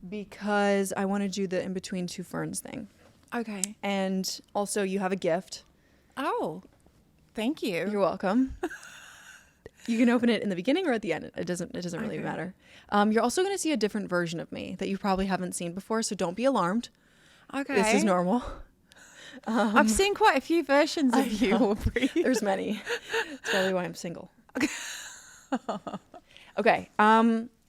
Because I want to do the in between two ferns thing. Okay. And also you have a gift. Oh, thank you. You're welcome. You can open it in the beginning or at the end. It doesn't really matter. You're also going to see a different version of me that you probably haven't seen before, so don't be alarmed. Okay. This is normal. I've seen quite a few versions of you, Aubrie. There's many. That's probably why I'm single. Okay.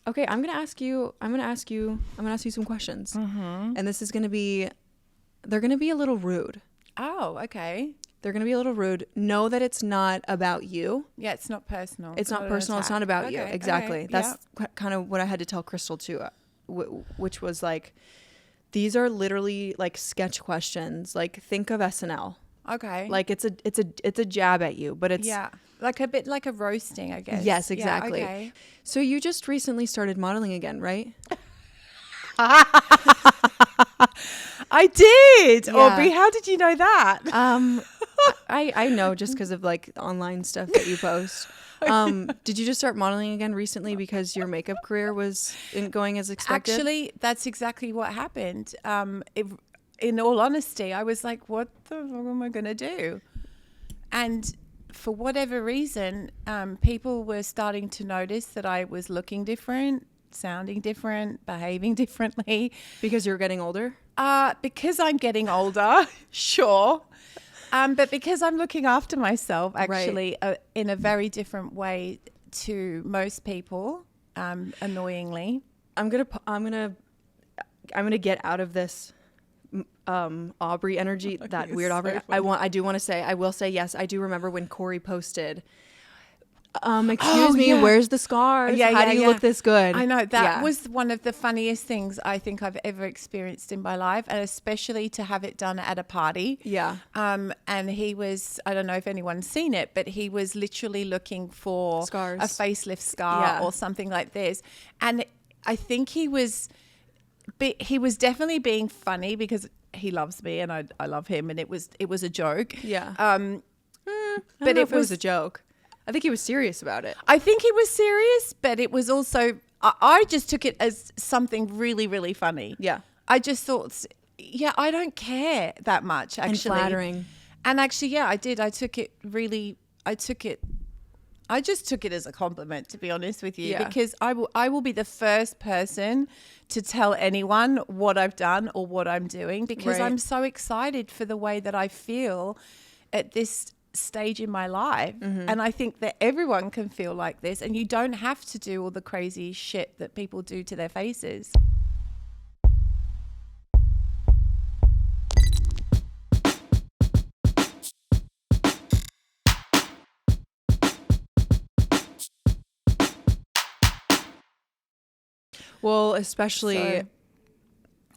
Okay, I'm gonna ask you some questions. Mm-hmm. And this is they're gonna be a little rude. Oh, okay. They're gonna be a little rude. Know that it's not about you. Yeah, it's not personal. It's not personal. It's not about you. Exactly. Okay. That's kind of what I had to tell Crystal too, which was like, these are literally like sketch questions. Like, think of SNL. Okay. Like it's a jab at you, but it's like a bit like a roasting, I guess. Yes, exactly. Yeah, okay. So you just recently started modeling again, right? I did. Yeah. Aubrie, how did you know that? I know just because of like online stuff that you post. Did you just start modeling again recently because your makeup career wasn't going as expected? Actually, that's exactly what happened. In all honesty, I was like, what the fuck am I going to do? And for whatever reason, people were starting to notice that I was looking different, sounding different, behaving differently. Because you're getting older? Because I'm getting older, sure. But because I'm looking after myself, actually, in a very different way to most people, annoyingly. I'm gonna get out of this Aubrie energy, that weird Aubrie. I will say yes, I do remember when Corey posted, excuse me, where's the scars? How do you look this good? I know that was one of the funniest things I think I've ever experienced in my life, and especially to have it done at a party. Yeah. And he was, I don't know if anyone's seen it, but he was literally looking for scars, a facelift scar or something like this. And I think he was definitely being funny because he loves me and I love him, and it was a joke. Yeah. But it was a joke. I think he was serious about it. I think he was serious, but it was also, I just took it as something really, really funny. Yeah. I just thought, I don't care that much, actually. And flattering. And actually, I did. I just took it as a compliment, to be honest with you, because I will be the first person to tell anyone what I've done or what I'm doing, because I'm so excited for the way that I feel at this stage in my life. Mm-hmm. And I think that everyone can feel like this, and you don't have to do all the crazy shit that people do to their faces. Well, especially,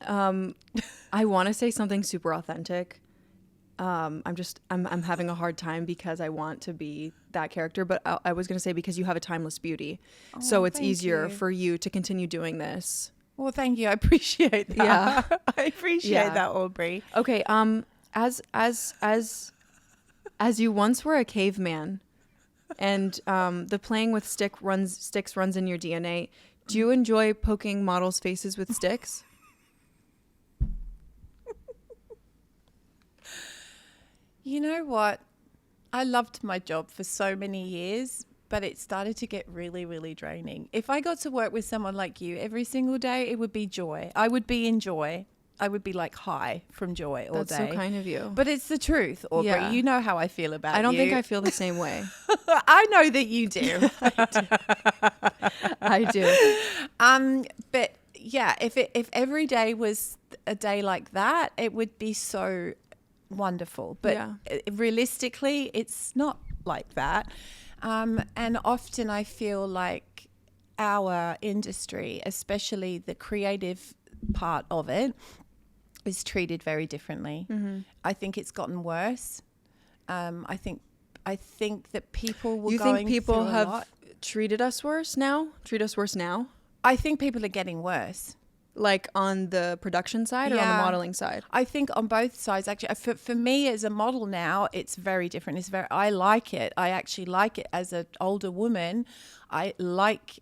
I want to say something super authentic. I'm having a hard time because I want to be that character, but I was going to say because you have a timeless beauty. So it's easier for you to continue doing this. Well, thank you. I appreciate that. Yeah. I appreciate that, Aubrie. Okay. As you once were a caveman, and the playing with sticks runs in your DNA. Do you enjoy poking models' faces with sticks? You know what? I loved my job for so many years, but it started to get really, really draining. If I got to work with someone like you every single day, it would be joy. I would be in joy. I would be like high from joy all day. That's so kind of you. But it's the truth, Aubrie. Yeah. You know how I feel about you. I don't think I feel the same way. I know that you do. I do. But yeah, if every day was a day like that, it would be so wonderful. But realistically, it's not like that. And often I feel like our industry, especially the creative part of it, is treated very differently. Mm-hmm. I think it's gotten worse. I think that people were going through a lot. You think people have treated us worse now? Treat us worse now? I think people are getting worse. Like on the production side or on the modeling side? I think on both sides, actually. For me as a model now, it's very different. I like it. I actually like it as an older woman. I like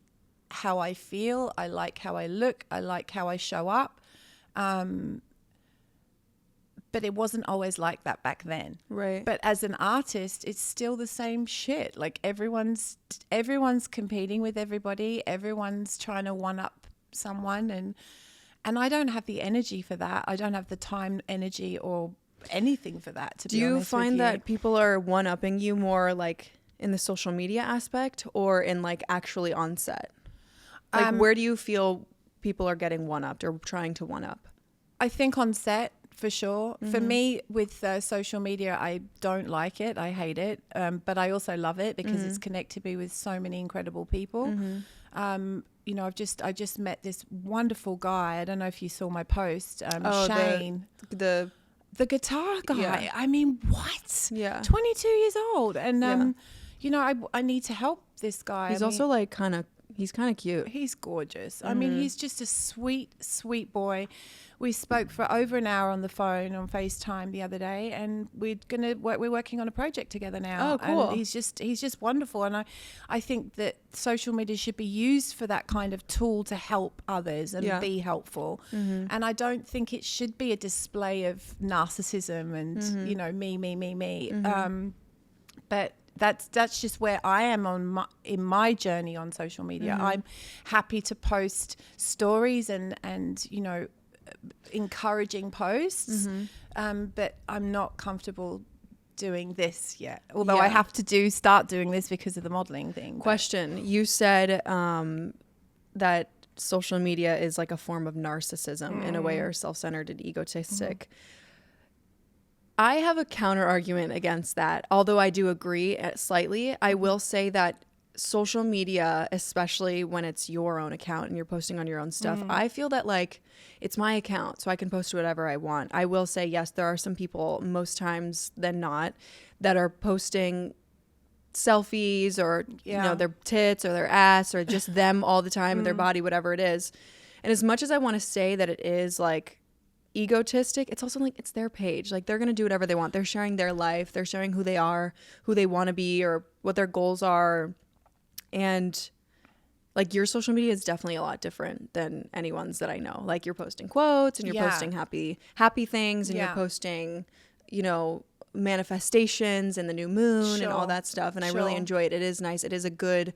how I feel. I like how I look. I like how I show up. But it wasn't always like that back then. Right. But as an artist, it's still the same shit. Like everyone's competing with everybody. Everyone's trying to one up someone, and I don't have the energy for that. I don't have the time, energy, or anything for that. Do you find that people are one upping you more like in the social media aspect or in like actually on set? Like where do you feel people are getting one upped or trying to one up? I think on set. For sure. Mm-hmm. For me, with social media, I don't like it. I hate it. But I also love it because it's connected me with so many incredible people. You know, I just met this wonderful guy. I don't know if you saw my post. Shane. The guitar guy. Yeah. I mean, what? Yeah. 22 years old. And, you know, I need to help this guy. He's also like he's kind of cute. He's gorgeous. I mean, he's just a sweet, sweet boy. We spoke for over an hour on the phone on FaceTime the other day, and we're working on a project together now. Oh, cool. And he's just wonderful. And I think that social media should be used for that kind of tool to help others and be helpful. And I don't think it should be a display of narcissism and, you know, me. But that's just where I am in my journey on social media. I'm happy to post stories and you know, encouraging posts, but I'm not comfortable doing this yet. Although I have to start doing this because of the modeling thing. Question: you said that social media is like a form of narcissism in a way, or self-centered and egotistic. I have a counter argument against that. Although I do agree slightly, I will say that social media, especially when it's your own account and you're posting on your own stuff, I feel that like it's my account, so I can post whatever I want. I will say, yes, there are some people, most times than not, that are posting selfies or you know, their tits or their ass or just them all the time, their body, whatever it is. And as much as I want to say that it is like egotistic, it's also like it's their page. Like they're gonna do whatever they want. They're sharing their life. They're sharing who they are, who they want to be, or what their goals are. And like your social media is definitely a lot different than anyone's that I know. Like you're posting quotes and you're posting happy things and you're posting, you know, manifestations and the new moon and all that stuff. And I really enjoy it. It is nice. It is a good,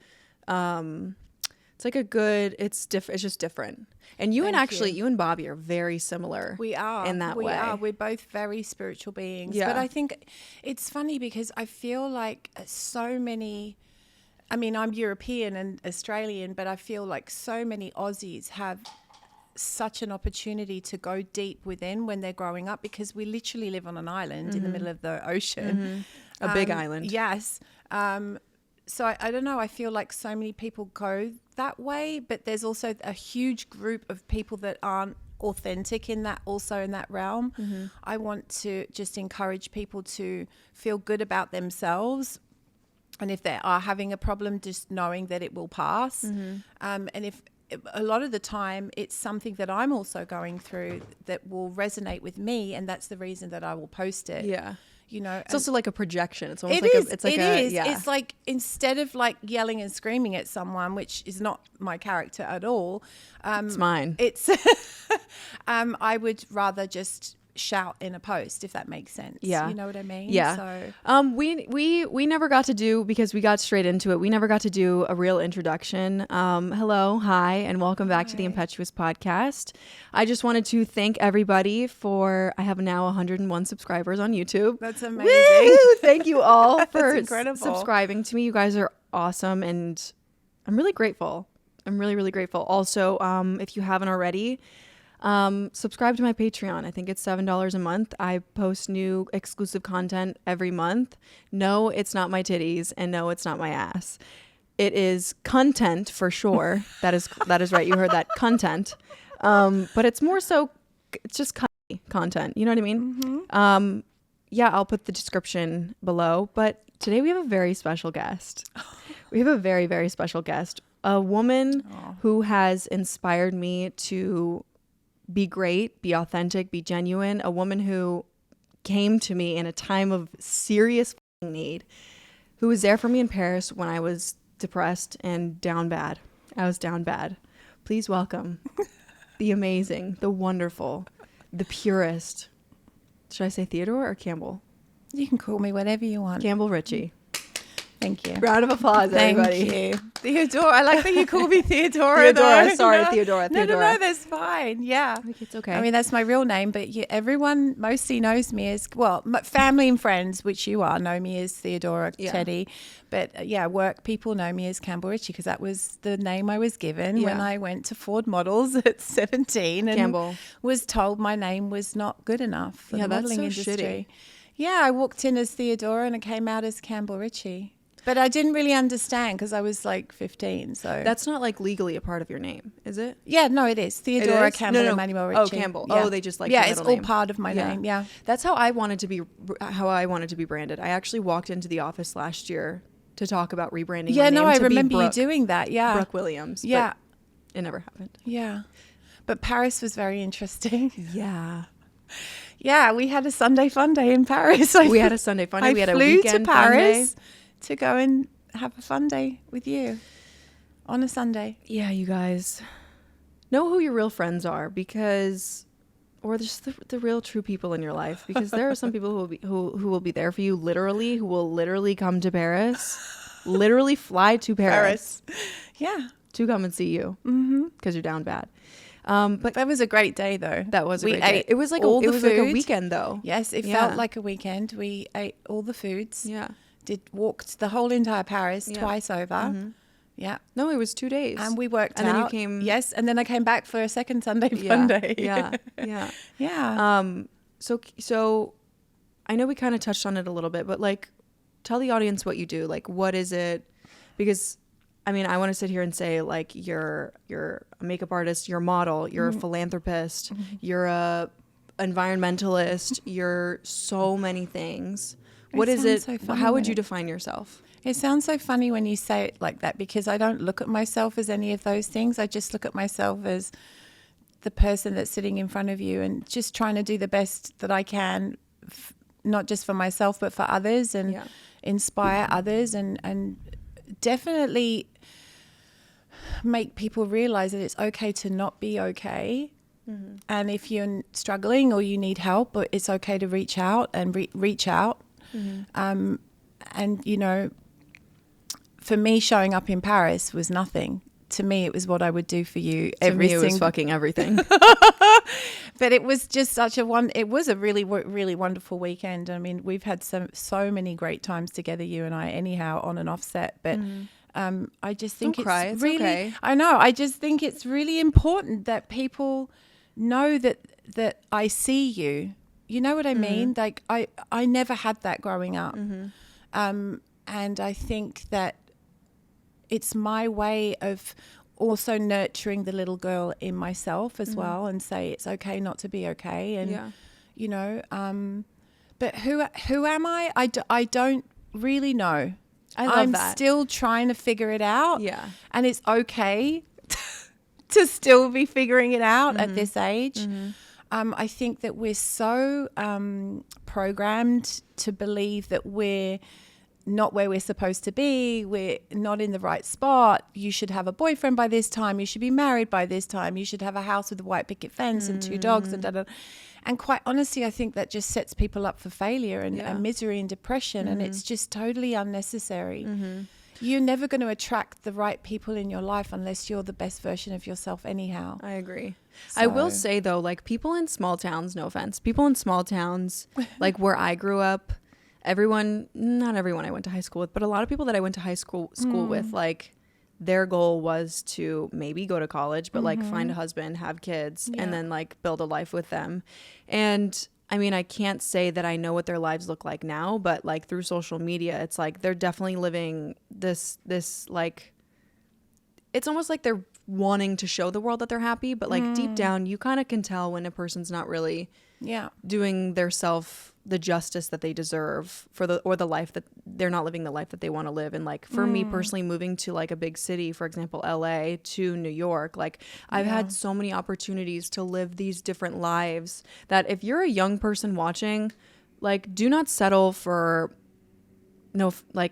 it's like a good, it's just different. And you and Bobby are very similar. We are. In that way. We are. We're both very spiritual beings. Yeah. But I think it's funny because I feel like so many, I mean, I'm European and Australian, but I feel like so many Aussies have such an opportunity to go deep within when they're growing up because we literally live on an island in the middle of the ocean. A big island. Yes. So I don't know. I feel like so many people go that way, but there's also a huge group of people that aren't authentic in that realm. I want to just encourage people to feel good about themselves. And if they are having a problem, just knowing that it will pass. And if a lot of the time it's something that I'm also going through that will resonate with me, and that's the reason that I will post it. Yeah. You know, it's also like a projection. It's almost It's like instead of like yelling and screaming at someone, which is not my character at all. It's mine. It's I would rather just shout in a post, if that makes sense. Yeah, you know what I mean? Yeah. So we never got to do, because we got straight into it, we never got to do a real introduction. Hello, hi, and welcome back to the Impetuous Podcast. I just wanted to thank everybody for, I have now 101 subscribers on YouTube. That's amazing. Woo! Thank you all for subscribing to me. You guys are awesome, and I'm really grateful. I'm really, really grateful. Also, if you haven't already, subscribe to my Patreon. I think it's $7 a month. I post new exclusive content every month. No, it's not my titties, and no, it's not my ass. It is content for sure. That is right. You heard that, content. But it's more so, it's just content. You know what I mean? Yeah, I'll put the description below. But today we have a very special guest. We have a very, very special guest. A woman who has inspired me to be great, be authentic, be genuine. A woman who came to me in a time of serious need, who was there for me in Paris when I was depressed and down bad. I was down bad. Please welcome the amazing, the wonderful, the purest. Should I say Theodore or Campbell? You can call me whatever you want. Campbell Ritchie. Thank you. Round of applause, everybody. Thank you. Theodora. I like that you call me Theodora. Theodora. Sorry, Theodora. No, that's fine. Yeah. It's okay. I mean, that's my real name, but everyone mostly knows me as, well, my family and friends, which you are, know me as Theodora Teddy. But work people know me as Campbell Ritchie because that was the name I was given when I went to Ford Models at 17 and Campbell. was told my name was not good enough for the modeling industry. Shitty. Yeah, I walked in as Theodora and I came out as Campbell Ritchie. But I didn't really understand because I was like 15. So that's not like legally a part of your name, is it? Yeah, no, it is. Theodora Campbell Emmanuel Ritchie. Oh, Campbell. Yeah. Oh, they just like it's all part of my name. Yeah, that's how I wanted to be. How I wanted to be branded. I actually walked into the office last year to talk about rebranding. Yeah, my name I to remember Brooke, you doing that. Yeah, Aubrie Williams. Yeah, but it never happened. Yeah, but Paris was very interesting. Yeah. Yeah, we had a Sunday fun day in Paris. We had a Sunday fun day. We had a weekend to Paris to go and have a fun day with you on a Sunday. Yeah, you guys know who your real friends are or just the real true people in your life, because there are some people who will be there for you literally, who will literally come to Paris, literally fly to Paris. Yeah. To come and see you because you're down bad. But that was a great day, though. That was a great day. It was like like a weekend, though. Yes, it felt like a weekend. We ate all the foods. Yeah. Walked the whole entire Paris twice over. Mm-hmm. Yeah. No, it was 2 days. And we worked out. And then you came. Yes, and then I came back for a second Sunday fun day. Yeah. Yeah. So I know we kind of touched on it a little bit, but like tell the audience what you do. Like, what is it? Because I mean, I want to sit here and say like you're a makeup artist, you're a model, you're a philanthropist, you're a environmentalist, you're so many things. What is it? So how would you define yourself? It sounds so funny when you say it like that, because I don't look at myself as any of those things. I just look at myself as the person that's sitting in front of you and just trying to do the best that I can, not just for myself, but for others, and inspire others, and definitely make people realize that it's okay to not be okay. Mm-hmm. And if you're struggling or you need help, it's okay to reach out and reach out. Mm-hmm. And, you know, for me, showing up in Paris was nothing. To me, it was what I would do for you. To me, it was fucking everything. But it was just such it was a really, really wonderful weekend. I mean, we've had so many great times together, you and I, anyhow, on and off set. But I just think it's really, okay. I know. I just think it's really important that people know that I see you. You know what I mean? Like I never had that growing up. And I think that it's my way of also nurturing the little girl in myself as well, and say it's okay not to be okay. And, you know, but who am I? I don't really know. I'm still trying to figure it out. Yeah. And it's okay to still be figuring it out at this age. I think that we're so programmed to believe that we're not where we're supposed to be. We're not in the right spot. You should have a boyfriend by this time. You should be married by this time. You should have a house with a white picket fence and 2 dogs and da-da. And quite honestly, I think that just sets people up for failure and misery and depression. And it's just totally unnecessary. You're never going to attract the right people in your life unless you're the best version of yourself anyhow. I agree. So. I will say, though, like people in small towns, no offense, people in small towns, like where I grew up, not everyone I went to high school with, but a lot of people that I went to high school with, like their goal was to maybe go to college, but like find a husband, have kids, and then like build a life with them. And I mean, I can't say that I know what their lives look like now, but like through social media, it's like they're definitely living this like, it's almost like they're wanting to show the world that they're happy, but like deep down, you kind of can tell when a person's not really doing their self the justice that they deserve for the life that they're not living, the life that they want to live. And like for me personally, moving to like a big city, for example, LA to New York, like I've had so many opportunities to live these different lives that if you're a young person watching, like do not settle for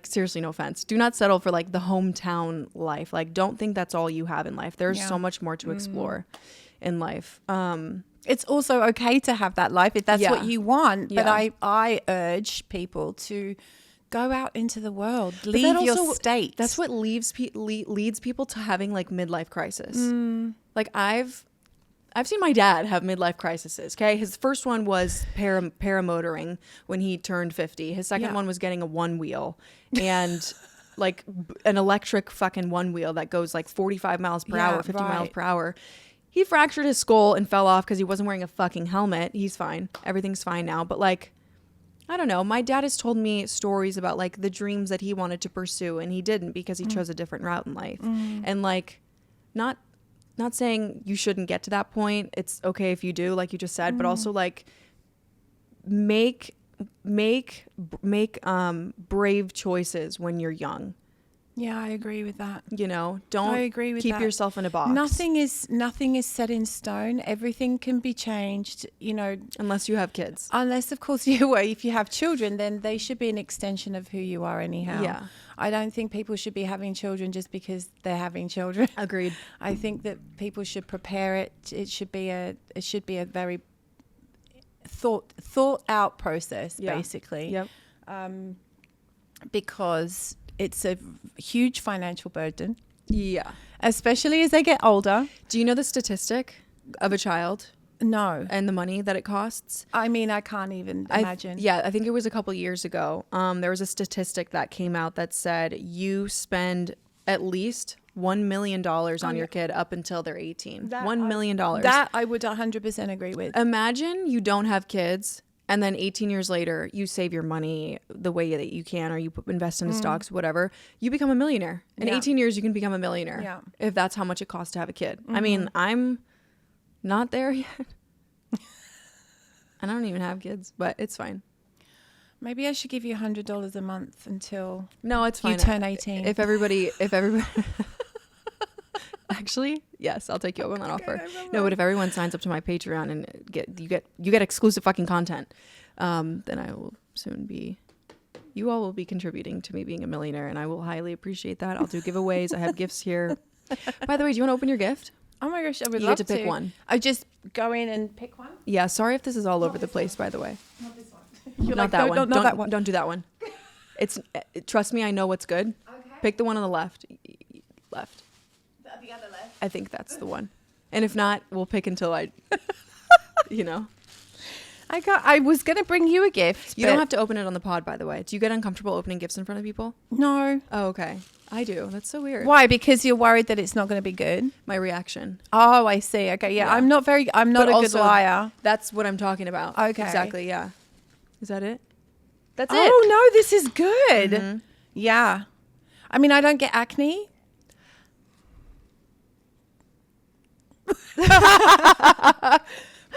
seriously, no offense. Do not settle for like the hometown life. Like, don't think that's all you have in life. There's so much more to explore in life. It's also okay to have that life if that's what you want. But I urge people to go out into the world, leave your state. That's what leads people to having like midlife crisis. Like I've seen my dad have midlife crises. Okay, his first one was paramotoring when he turned 50. His second one was getting a one wheel and like an electric fucking one wheel that goes like 45 miles per hour, 50 miles per hour. He fractured his skull and fell off because he wasn't wearing a fucking helmet. He's fine. Everything's fine now. But like, I don't know. My dad has told me stories about like the dreams that he wanted to pursue and he didn't because he chose a different route in life. And like, not saying you shouldn't get to that point. It's okay if you do, like you just said, but also like make brave choices when you're young. Yeah, I agree with that. You know, don't keep yourself in a box. Nothing is set in stone. Everything can be changed, you know. Unless you have kids. Unless, of course, if you have children, then they should be an extension of who you are anyhow. Yeah. I don't think people should be having children just because they're having children. Agreed. I think that people should prepare it. It should be a very thought out process, basically. Yep. Because it's a huge financial burden. Yeah. Especially as they get older. Do you know the statistic of a child? No. And the money that it costs? I mean, I can't even imagine. I think it was a couple years ago. There was a statistic that came out that said you spend at least $1 million on your kid up until they're 18. $1 million. That I would 100% agree with. Imagine you don't have kids and then 18 years later you save your money the way that you can, or you invest in stocks, whatever. You become a millionaire. In 18 years you can become a millionaire if that's how much it costs to have a kid. I mean, I'm not there yet. I don't even have kids, but it's fine. Maybe I should give you $100 a month until it's fine. You turn 18. If everybody actually, yes, I'll take you up on that offer. No, but if everyone signs up to my Patreon and you get exclusive fucking content, then I will soon be. You all will be contributing to me being a millionaire, and I will highly appreciate that. I'll do giveaways. I have gifts here. By the way, do you want to open your gift? Oh my gosh, I would you love get to pick one. I just go in and pick one. Yeah, sorry if this is all over the place. By the way, not this one. You're not that one. Not that one. Don't do that one. Trust me, I know what's good. Okay. Pick the one on the left. Left. The other left. I think that's the one. And if not, we'll pick until I, you know. I was going to bring you a gift. You don't have to open it on the pod, by the way. Do you get uncomfortable opening gifts in front of people? No. Oh, okay. I do. That's so weird. Why? Because you're worried that it's not going to be good? My reaction. Oh, I see. Okay. Yeah. I'm not a good liar. That's what I'm talking about. Okay. Exactly. Yeah. Is that it? That's it. Oh, no. This is good. Mm-hmm. Yeah. I mean, I don't get acne.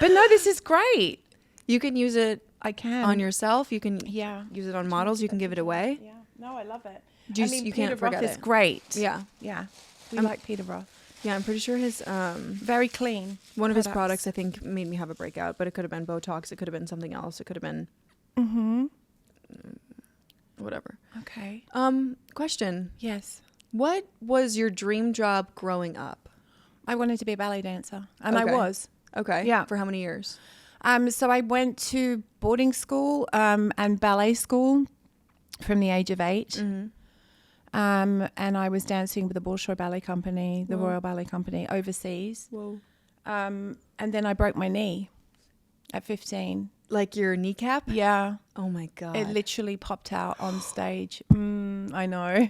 But no, this is great. You can use it on yourself. You can use it on models. You can give it away. Yeah. No, I love it. You can't forget it. It's great. Yeah. Yeah. We like Peter Roth. Yeah, I'm pretty sure his very clean. One of his products I think made me have a breakout, but it could have been Botox, it could have been something else, it could have been whatever. Okay. Question. Yes. What was your dream job growing up? I wanted to be a ballet dancer, and I was. Okay. Yeah. For how many years? So I went to boarding school and ballet school from the age of 8. Mm-hmm. And I was dancing with the Bolshoi Ballet Company, the Royal Ballet Company, overseas. Whoa. And then I broke my knee at 15. Like your kneecap? Yeah. Oh my God. It literally popped out on stage. I know.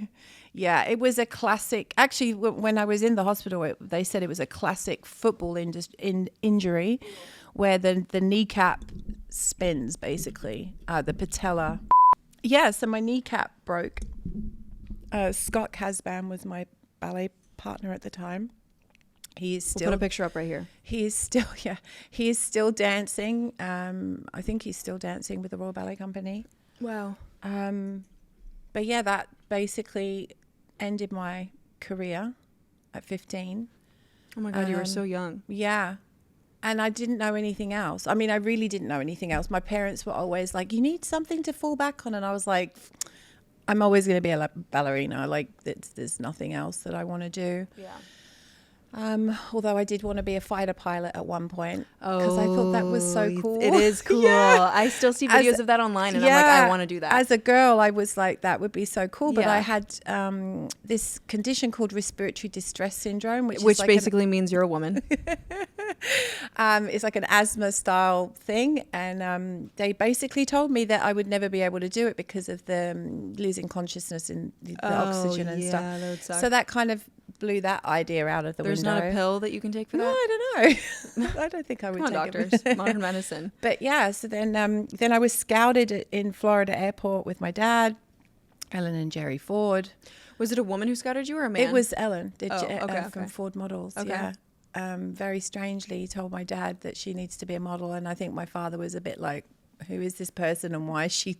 Yeah, it was a classic. Actually, when I was in the hospital, they said it was a classic football injury where the kneecap spins, basically, the patella. Yeah, so my kneecap broke. Scott Casban was my ballet partner at the time. He's still. We'll put a picture up right here. He is still dancing. I think he's still dancing with the Royal Ballet Company. Wow. But yeah, that basically ended my career at 15. Oh my God, you were so young. Yeah. And I didn't know anything else. I mean, I really didn't know anything else. My parents were always like, you need something to fall back on. And I was like, I'm always going to be a ballerina. Like there's nothing else that I want to do. Yeah. Although I did want to be a fighter pilot at one point because I thought that was so cool. It is cool. Yeah. I still see videos of that online, and I'm like, I want to do that. As a girl, I was like, that would be so cool. But I had this condition called respiratory distress syndrome, which is like basically means you're a woman. It's like an asthma style thing, and they basically told me that I would never be able to do it because of the losing consciousness and the oxygen and stuff. That would suck. So that kind of blew that idea out of the window. There's not a pill that you can take for that? No, I don't know. I don't think I would Come on, take doctors. it. Modern medicine. But yeah, so then I was scouted in Florida airport with my dad, Ellen and Jerry Ford. Was it a woman who scouted you or a man? It was Ellen okay. from Ford Models. Okay. Yeah. Very strangely told my dad that she needs to be a model, and I think my father was a bit like, who is this person and why is she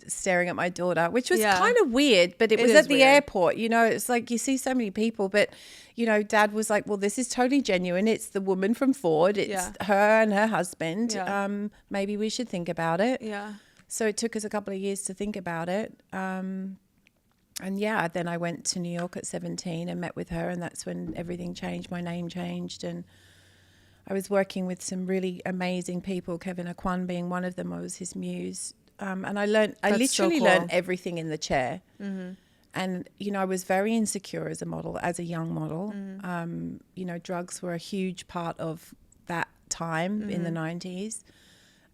staring at my daughter, which was kind of weird, but it was at the airport. You know, it's like you see so many people, but you know, Dad was like, well, this is totally genuine. It's the woman from Ford. It's her and her husband. Maybe we should think about it. Yeah. So it took us a couple of years to think about it. And yeah, then I went to New York at 17 and met with her, and that's when everything changed. My name changed, and I was working with some really amazing people, Kevin Aquan being one of them. I was his muse. And I literally learned everything in the chair. Mm-hmm. And, you know, I was very insecure as a model, as a young model. Mm-hmm. You know, drugs were a huge part of that time in the 90s.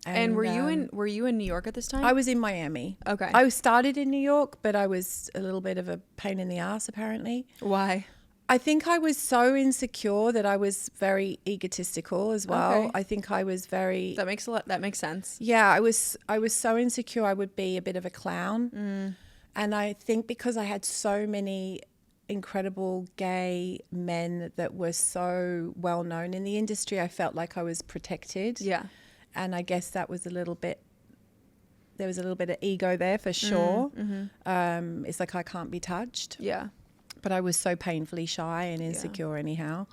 And were you in New York at this time? I was in Miami. Okay. I started in New York, but I was a little bit of a pain in the ass, apparently. Why? I think I was so insecure that I was very egotistical as well. Okay. I think I was very... That makes sense. Yeah, I was so insecure I would be a bit of a clown. Mm. And I think because I had so many incredible gay men that were so well known in the industry, I felt like I was protected. Yeah. And I guess that was there was a little bit of ego there for sure. Mm-hmm. It's like I can't be touched. Yeah. But I was so painfully shy and insecure anyhow.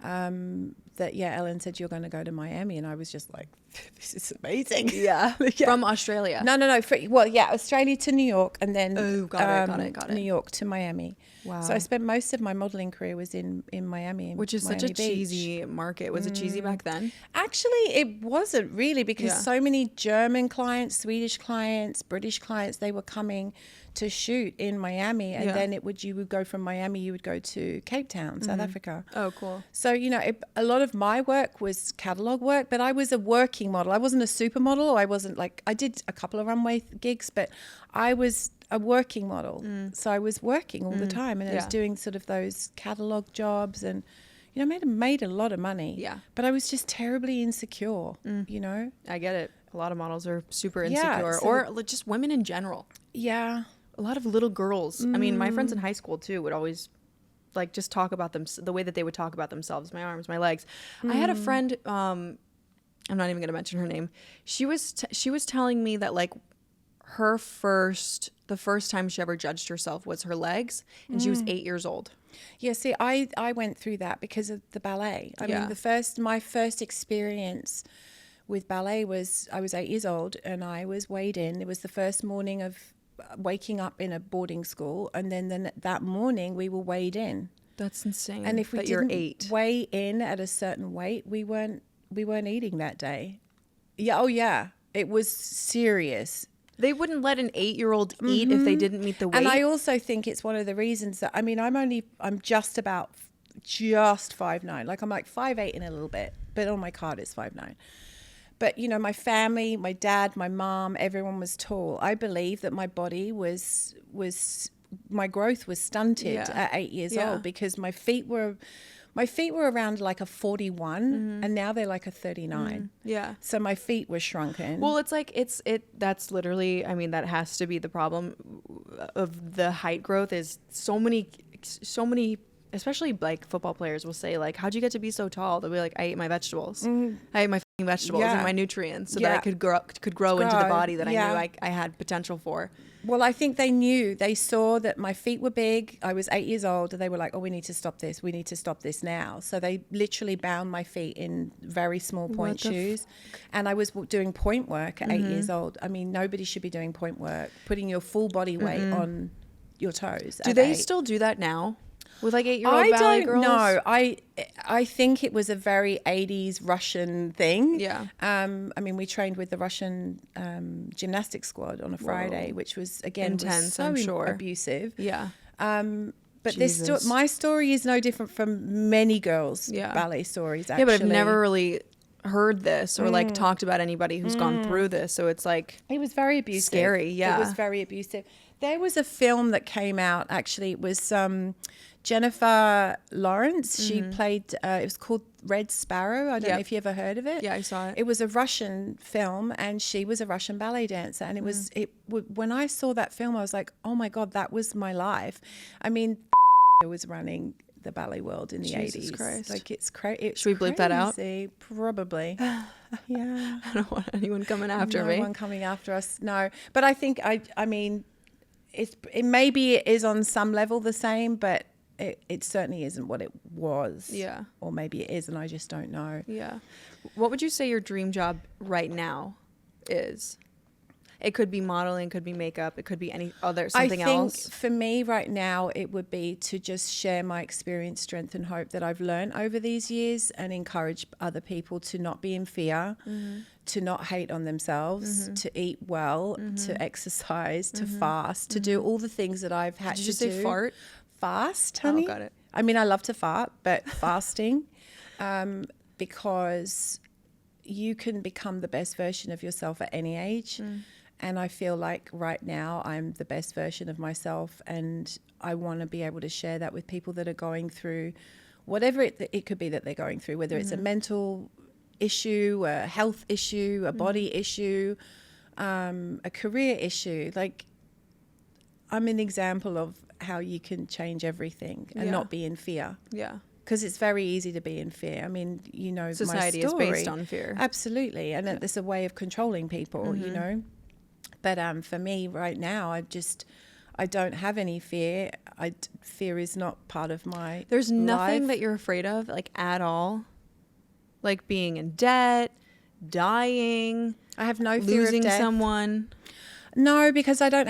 That Ellen said, you're going to go to Miami, and I was just like, this is amazing. Yeah. From Australia. No. Australia to New York, and then got it. New York to Miami. Wow. So I spent most of my modeling career was in Miami, which is Miami such a Beach. cheesy market. Was it cheesy back then? Actually, it wasn't really, because so many German clients, Swedish clients, British clients, they were coming to shoot in Miami, and then you would go from Miami, you would go to Cape Town, South Africa. Oh, cool. So, you know, a lot of my work was catalog work, but I was a working model. I wasn't a supermodel. I did a couple of runway gigs, but I was a working model. So I was working all the time, and I was doing sort of those catalog jobs, and, you know, made a lot of money. Yeah. But I was just terribly insecure, you know. I get it. A lot of models are super insecure, or just women in general. Yeah. A lot of little girls. I mean, my friends in high school too would always like just talk about them the way that they would talk about themselves, my arms, my legs. I had a friend, I'm not even going to mention her name. She was telling me that like the first time she ever judged herself was her legs, and she was 8 years old. Yeah, see, I went through that because of the ballet. I mean, my first experience with ballet was, I was 8 years old, and I was weighed in. It was the first morning of waking up in a boarding school, and then that morning we were weighed in. That's insane. And if we didn't weigh in at a certain weight, we weren't eating that day. Yeah, oh yeah, it was serious. They wouldn't let an 8-year-old eat if they didn't meet the weight. And I also think it's one of the reasons that, I mean, I'm just 5'9". Like I'm like 5'8" in a little bit, but on my card it's 5'9". But, you know, my family, my dad, my mom, everyone was tall. I believe that my body my growth was stunted at 8 years old, because my feet were around like a 41 and now they're like a 39. Yeah. So my feet were shrunken. Well, it's like, that's literally, I mean, that has to be the problem of the height growth, is so many, especially like football players will say like, how'd you get to be so tall? They'll be like, I ate my vegetables. I ate my vegetables and my nutrients so that I could grow into the body that I knew I had potential for. Well, I think they saw that my feet were big. I was 8 years old, and they were like, oh, we need to stop this. We need to stop this now. So they literally bound my feet in very small point shoes. And I was doing point work at 8 years old. I mean, nobody should be doing point work, putting your full body weight on your toes. Do they still do that now? With like 8-year-old ballet girls? No, I think it was a very 80s Russian thing. Yeah. I mean, we trained with the Russian gymnastics squad on a Friday, which was, again, intense, was so I'm sure. abusive. Yeah. But my story is no different from many girls' ballet stories, actually. Yeah, but I've never really heard this or like talked about anybody who's gone through this. So it's like... It was very abusive. Scary, yeah. It was very abusive. There was a film that came out, actually. It was... Jennifer Lawrence, she played, it was called Red Sparrow. I don't know if you ever heard of it. Yeah, I saw it. It was a Russian film, and she was a Russian ballet dancer. And when I saw that film, I was like, oh my God, that was my life. I mean, I was running the ballet world in the 80s. Jesus Christ. Like, it's crazy. Should we bleep that out? Probably. Yeah. I don't want anyone coming after me. No one coming after us. No. But I think, I mean, it maybe it is on some level the same, but it certainly isn't what it was. Yeah. Or maybe it is, and I just don't know. Yeah. What would you say your dream job right now is? It could be modeling, it could be makeup, it could be something else. I think for me right now, it would be to just share my experience, strength, and hope that I've learned over these years, and encourage other people to not be in fear, to not hate on themselves, to eat well, to exercise, to fast, to do all the things that I've had to do. Did you say fart? Fast, honey. Oh, got it. I mean, I love to fart, but fasting, because you can become the best version of yourself at any age. And I feel like right now I'm the best version of myself, and I want to be able to share that with people that are going through whatever it could be that they're going through, whether it's a mental issue, a health issue, a body issue, a career issue. Like, I'm an example of how you can change everything and not be in fear. Yeah. Because it's very easy to be in fear. I mean, you know, society my story is based on fear. Absolutely. And it's a way of controlling people, you know. But for me right now, I don't have any fear. Fear is not part of my There's nothing life. that you're afraid of, like, at all? Like being in debt, dying, I have no fear losing of death. someone. No, because I don't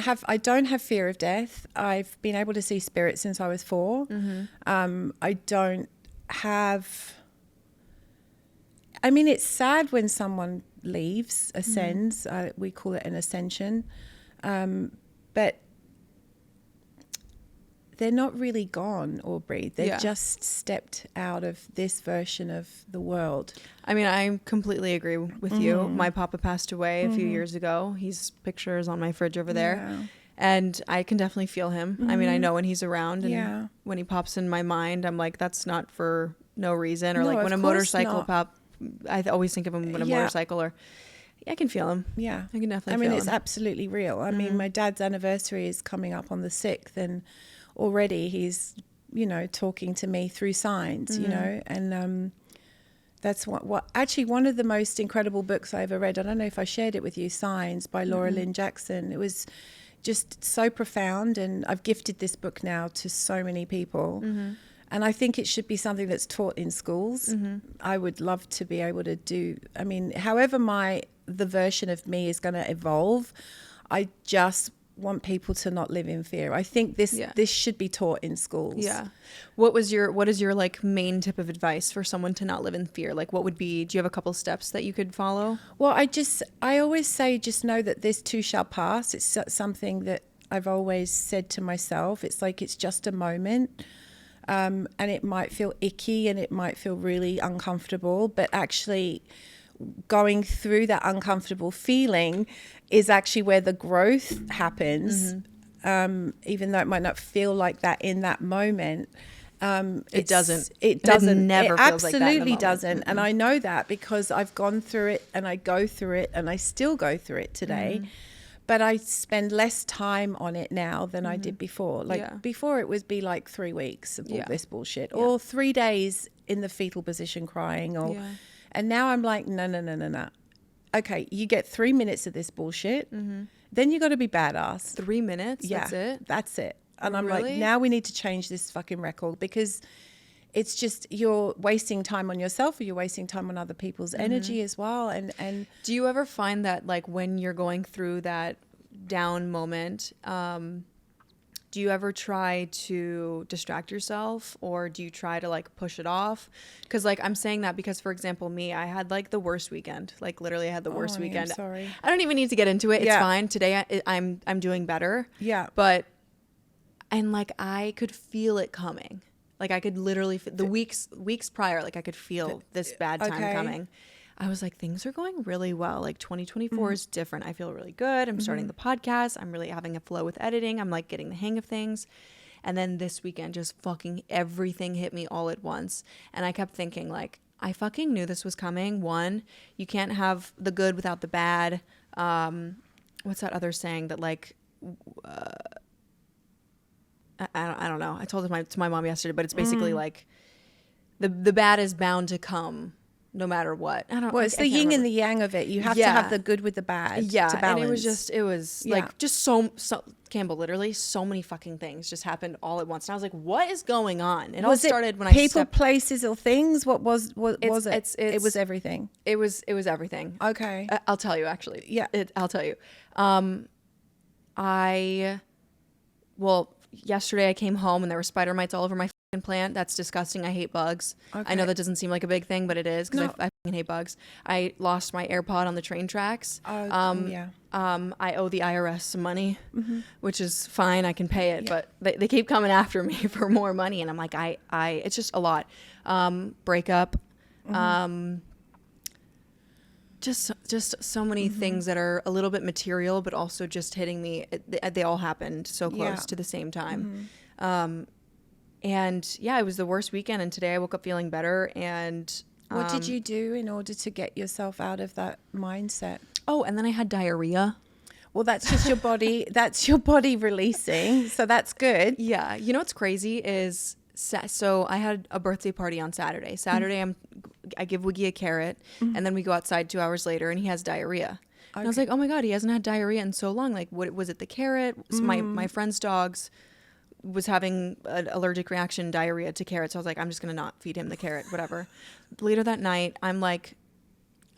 have fear of death. I've been able to see spirit since I was 4. I don't have. I mean, it's sad when someone leaves, ascends. We call it an ascension, but they're not really gone, Aubrie. They've just stepped out of this version of the world. I mean, I completely agree with you. My papa passed away a few years ago. His picture is on my fridge over there. Yeah. And I can definitely feel him. I mean, I know when he's around, and when he pops in my mind, I'm like, that's not for no reason. Or No, like when a of course motorcycle not. I always think of him when a motorcycle, or I can feel him. Yeah. I can definitely I mean, feel it's him. absolutely real. I mean, my dad's anniversary is coming up on the 6th, and already he's, you know, talking to me through signs, you know, and that's what actually one of the most incredible books I ever read. I don't know if I shared it with you, Signs by Laura Lynn Jackson. It was just so profound, and I've gifted this book now to so many people. And I think it should be something that's taught in schools. I would love to be able to do, I mean, however the version of me is going to evolve, I just want people to not live in fear. I think this should be taught in schools. Yeah. What is your like main tip of advice for someone to not live in fear? Like, what would be, do you have a couple steps that you could follow? Well, I always say, just know that this too shall pass. It's something that I've always said to myself. It's like, it's just a moment. And it might feel icky and it might feel really uncomfortable, but actually going through that uncomfortable feeling is actually where the growth happens. Even though it might not feel like that in that moment. It doesn't. It doesn't. Never it feels like that in the absolutely moment. doesn't. And I know that because I've gone through it, and I go through it, and I still go through it today. But I spend less time on it now than I did before. Like before, it would be like 3 weeks of all this bullshit, or 3 days in the fetal position crying, or And now I'm like, no. Okay, you get 3 minutes of this bullshit. Mm-hmm. Then you got to be badass. 3 minutes? Yeah, That's it? And I'm like, now we need to change this fucking record, because it's just, you're wasting time on yourself, or you're wasting time on other people's energy as well. And do you ever find that, like, when you're going through that down moment, do you ever try to distract yourself, or do you try to like push it off? Because like I'm saying that because, for example, me, I had like the worst weekend. Like literally I had the worst weekend. I'm sorry. I don't even need to get into it. It's fine. Today I'm doing better. Yeah. But, and like I could feel it coming. Like I could literally, the weeks prior, like I could feel this bad time coming. I was like, things are going really well. Like 2024 is different. I feel really good. I'm starting the podcast. I'm really having a flow with editing. I'm like getting the hang of things. And then this weekend, just fucking everything hit me all at once. And I kept thinking like, I fucking knew this was coming. One, you can't have the good without the bad. What's that other saying that like, I don't know. I told it to my mom yesterday, but it's basically like the bad is bound to come. No matter what. Well, it's the yin and the yang of it. You have to have the good with the bad. Yeah. To balance. And it was like just so Campbell, literally so many fucking things just happened all at once. And I was like, what is going on? It all started when people, places or things? What was it? It was everything. It was everything. Okay. I'll tell you actually. Yeah. I'll tell you. Yesterday I came home and there were spider mites all over my plant. That's disgusting. I hate bugs. Okay. I know that doesn't seem like a big thing, but it is because I fucking hate bugs. I lost my AirPod on the train tracks. I owe the IRS some money, which is fine. I can pay it, but they keep coming after me for more money, and I'm like, it's just a lot. Breakup, just so many things that are a little bit material, but also just hitting me. They all happened so close to the same time. And yeah, it was the worst weekend. And today I woke up feeling better. And what did you do in order to get yourself out of that mindset? Oh, and then I had diarrhea. Well, that's just your body. That's your body releasing. So that's good. Yeah. You know what's crazy is, so I had a birthday party on Saturday. I give Wiggy a carrot, and then we go outside 2 hours later, and he has diarrhea. And I was like, oh my God, he hasn't had diarrhea in so long. Like, what was it? The carrot? So my friend's dogs was having an allergic reaction, diarrhea to carrots. So I was like, I'm just going to not feed him the carrot, whatever. Later that night, I'm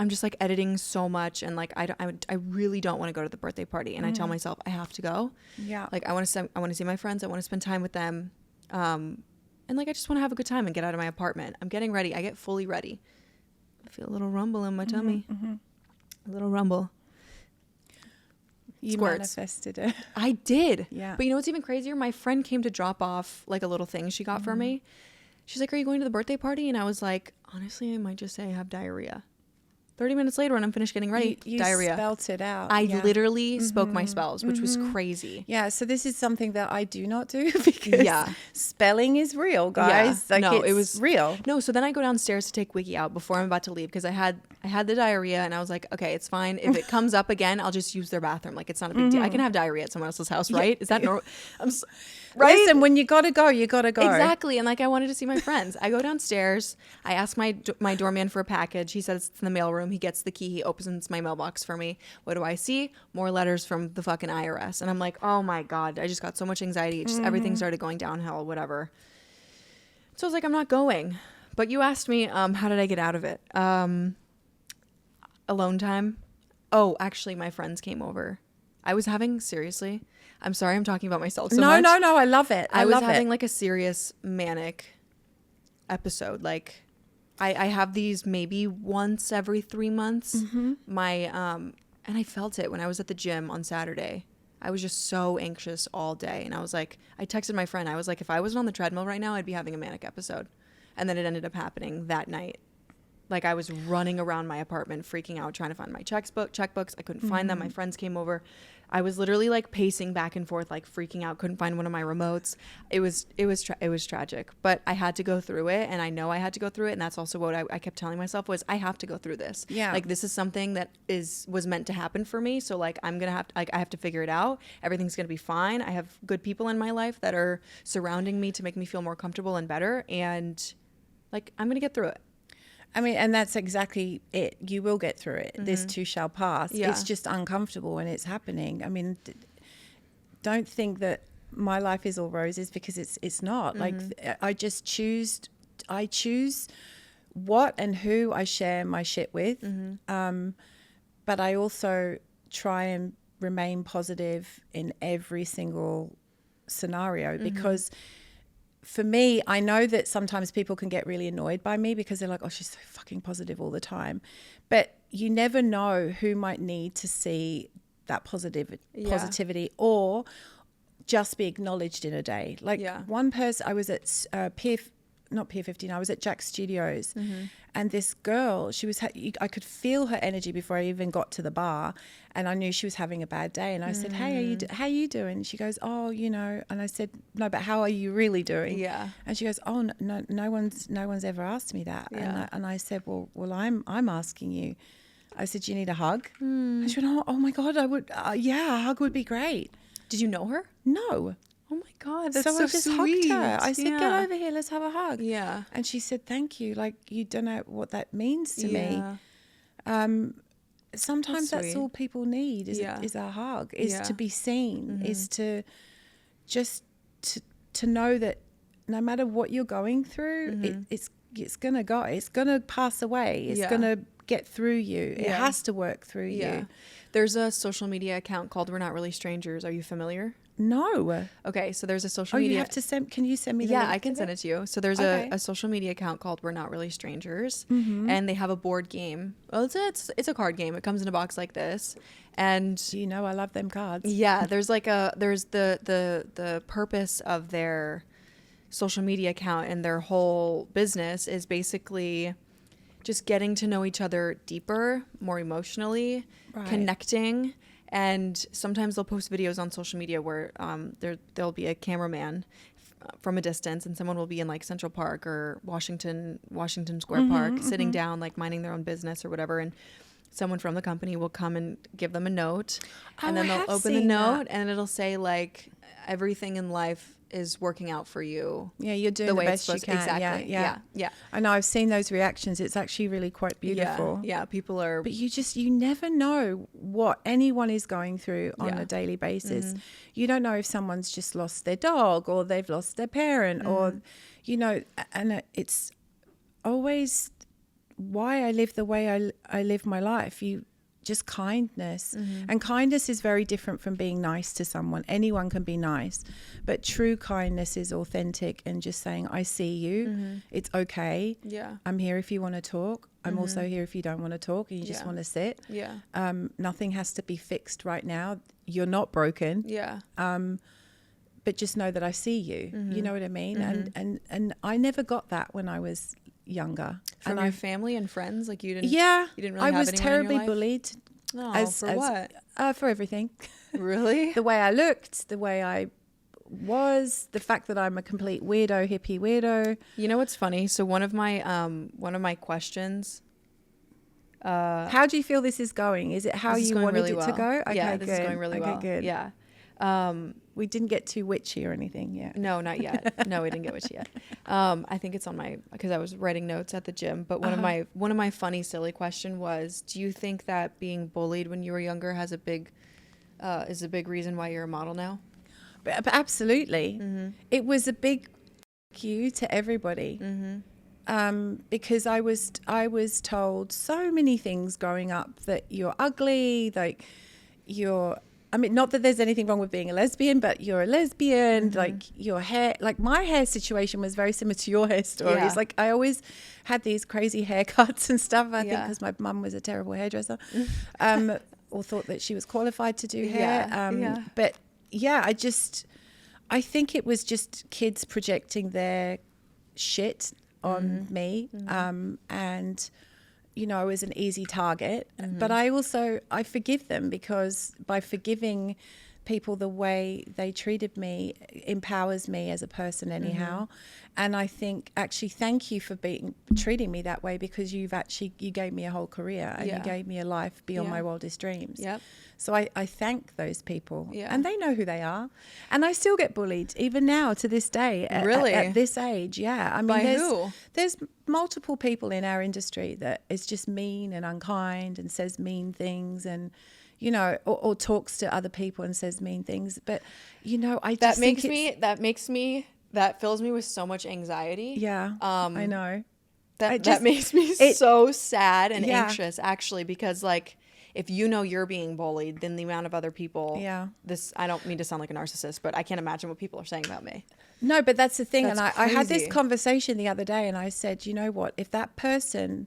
just like editing so much. And like, I really don't want to go to the birthday party. And I tell myself I have to go. Yeah. Like I want to see my friends. I want to spend time with them. And like, I just want to have a good time and get out of my apartment. I'm getting ready. I get fully ready. I feel a little rumble in my tummy. A little rumble. You manifested it. I did. Yeah. But you know what's even crazier? My friend came to drop off like a little thing she got for me. She's like, are you going to the birthday party? And I was like, honestly, I might just say I have diarrhea. 30 minutes later when I'm finished getting ready, you diarrhea. spelt it out. I literally spoke my spells, which was crazy. Yeah, so this is something that I do not do because spelling is real, guys. Yeah. Like it was real. No, so then I go downstairs to take Wiggy out before I'm about to leave because I had the diarrhea and I was like, okay, it's fine. If it comes up again, I'll just use their bathroom. Like it's not a big deal. I can have diarrhea at someone else's house, right? Is that normal? Right? Listen, when you gotta go, you gotta go. Exactly. And like I wanted to see my friends. I go downstairs. I ask my doorman for a package. He says it's in the mailroom. He gets the key. He opens my mailbox for me. What do I see? More letters from the fucking IRS. And I'm like, oh my God, I just got so much anxiety. Everything started going downhill, whatever. So I was like, I'm not going. But you asked me, how did I get out of it? Alone time. Oh, actually, my friends came over. I was having, seriously, I'm sorry I'm talking about myself so much. No, I love it. I was having like a serious manic episode. Like I have these maybe once every 3 months. And I felt it when I was at the gym on Saturday. I was just so anxious all day. And I was like, I texted my friend. I was like, if I wasn't on the treadmill right now, I'd be having a manic episode. And then it ended up happening that night. Like I was running around my apartment, freaking out, trying to find my checkbooks. I couldn't find them. My friends came over. I was literally like pacing back and forth, like freaking out. Couldn't find one of my remotes. It was tragic, but I had to go through it, and I know I had to go through it. And that's also what I kept telling myself was I have to go through this. Yeah, like this is something that was meant to happen for me. So like I have to figure it out. Everything's gonna be fine. I have good people in my life that are surrounding me to make me feel more comfortable and better. And like I'm gonna get through it. I mean, and that's exactly it. You will get through it. This too shall pass. Yeah. It's just uncomfortable and it's happening. I mean, don't think that my life is all roses, because it's not. Like, I choose what and who I share my shit with. But I also try and remain positive in every single scenario, because for me, I know that sometimes people can get really annoyed by me because they're like, oh, she's so fucking positive all the time. But you never know who might need to see that positivity or just be acknowledged in a day. Like one person, I was at not Pier 15, I was at Jack's Studios, and this girl, she was, I could feel her energy before I even got to the bar, and I knew she was having a bad day. And I said, hey, how are you doing? And she goes, oh, you know, and I said, no, but how are you really doing? Yeah. And she goes, oh, no one's ever asked me that. Yeah. And I said, well, I'm asking you. I said, do you need a hug? And she went, oh my God, I would, yeah, a hug would be great. Did you know her? No. Oh my God, that's so I just sweet. hugged her. I said, get over here, let's have a hug. Yeah. And she said, thank you. Like, you don't know what that means to me. Sometimes that's all people need is a hug, is to be seen, is to just to know that no matter what you're going through, it's gonna go. It's gonna pass away. It's gonna get through you. It has to work through you. There's a social media account called We're Not Really Strangers. Are you familiar? No. Okay, so there's a social media. You have to send. Can you send me the link? Yeah, I can send it to you. So there's a social media account called We're Not Really Strangers, and they have a board game. Well, it's a card game. It comes in a box like this, and you know I love them cards. Yeah, there's the purpose of their social media account and their whole business is basically just getting to know each other deeper, more emotionally, connecting. And sometimes they'll post videos on social media where there'll be a cameraman from a distance, and someone will be in like Central Park or Washington Square Park, sitting down, like minding their own business or whatever. And someone from the company will come and give them a note, and then they'll open the note, and it'll say like, everything in life is working out for you. Yeah, you're doing the best you can. Exactly. Yeah. I know. I've seen those reactions. It's actually really quite beautiful. Yeah. People are. But you never know what anyone is going through on a daily basis. You don't know if someone's just lost their dog, or they've lost their parent, or, you know, and it's always why I live the way I live my life. Just kindness. And kindness is very different from being nice to someone. Anyone can be nice, but true kindness is authentic and just saying, I see you. It's okay. Yeah. I'm here if you want to talk. I'm also here if you don't want to talk and you just want to sit. Yeah. Nothing has to be fixed right now. You're not broken. Yeah. But just know that I see you. You know what I mean? And I never got that when I was younger. From your family and friends? Like you didn't really I have was anyone terribly in your life? bullied. Oh, for what? For everything. Really? The way I looked, the way I was, the fact that I'm a complete weirdo, hippie weirdo. You know what's funny? So one of my questions. How do you feel this is going? Is it how you wanted it to go? Okay, yeah, this is going really well. Good. Yeah. We didn't get too witchy or anything yet. No, not yet. No, we didn't get witchy yet. I think it's on because I was writing notes at the gym. But one of my funny, silly question was, do you think that being bullied when you were younger is a big reason why you're a model now? But absolutely. It was a big thank you to everybody. Because I was told so many things growing up, that you're ugly, like I mean, not that there's anything wrong with being a lesbian, but you're a lesbian, like your hair, like my hair situation was very similar to your hair stories. Yeah. Like I always had these crazy haircuts and stuff, I think because my mum was a terrible hairdresser, or thought that she was qualified to do hair. But yeah, I think it was just kids projecting their shit on me. And you know, I was an easy target, but I forgive them, because by forgiving people the way they treated me empowers me as a person anyhow. And I think actually thank you for treating me that way, because you gave me a whole career and you gave me a life beyond my wildest dreams. So I thank those people, and they know who they are. And I still get bullied even now to this day. At this age, I mean, there's multiple people in our industry that is just mean and unkind and says mean things, and or talks to other people and says mean things. But I just that fills me with so much anxiety. I know. That makes me so sad and anxious, actually, because like, if you're being bullied, then the amount of other people, I don't mean to sound like a narcissist, but I can't imagine what people are saying about me. No, but that's the thing. And I had this conversation the other day, and I said, you know what, if that person's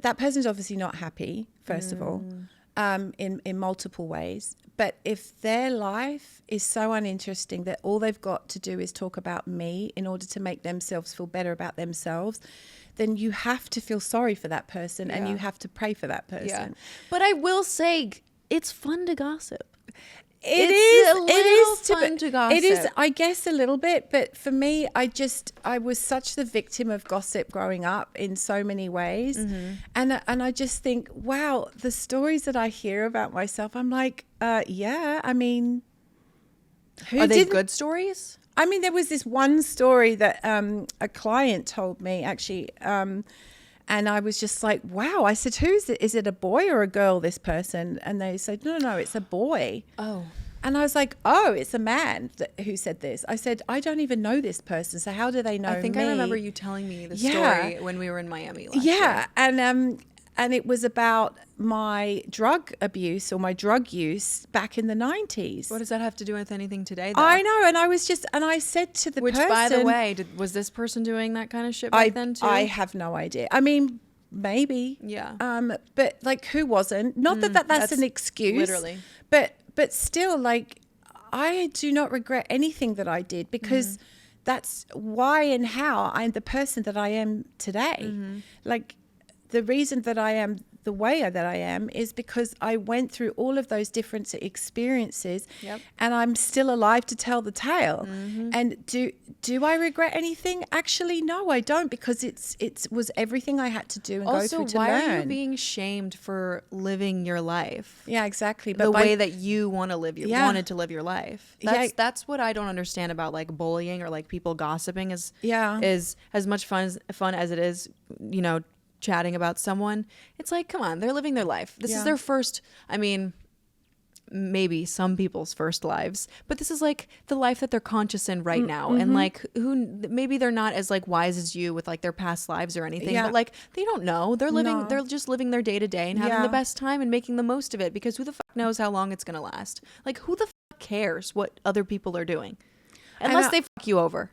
obviously not happy, first of all, in multiple ways. But if their life is so uninteresting that all they've got to do is talk about me in order to make themselves feel better about themselves, then you have to feel sorry for that person and you have to pray for that person. But I will say, it's fun to gossip. It is fun to gossip. It is, I guess, a little bit. But for me, I was such the victim of gossip growing up in so many ways. And I just think, wow, the stories that I hear about myself, I'm like, I mean, are they good stories? I mean, there was this one story that a client told me, actually, and I was just like, wow. I said, who is it? Is it a boy or a girl, this person? And they said, no, it's a boy. Oh. And I was like, oh, it's a man who said this. I said, I don't even know this person, so how do they know me? I think I remember you telling me the story when we were in Miami last year. And it was about my drug abuse or my drug use back in the 90s. What does that have to do with anything today, though? I know. And I said to the person... Which, by the way, was this person doing that kind of shit back then, too? I have no idea. I mean, maybe. Yeah. But, like, who wasn't? Not that's an excuse. Literally. But still, like, I do not regret anything that I did, because that's why and how I'm the person that I am today. Like... The reason that I am the way that I am is because I went through all of those different experiences, and I'm still alive to tell the tale. And do I regret anything? Actually, no, I don't, because it was everything I had to do and go through to learn. Also, why are you being shamed for living your life? Yeah, exactly. But the way that you wanted to live your life. That's what I don't understand about like bullying or like people gossiping is as much fun as it is, chatting about someone. It's like, come on, they're living their life. This is their first, I mean, maybe some people's first lives, but this is like the life that they're conscious in right now. And like, maybe they're not as like wise as you with like their past lives or anything, but like, they don't know. They're just living their day to day and having the best time and making the most of it, because who the fuck knows how long it's going to last? Like, who the fuck cares what other people are doing? Unless they fuck you over.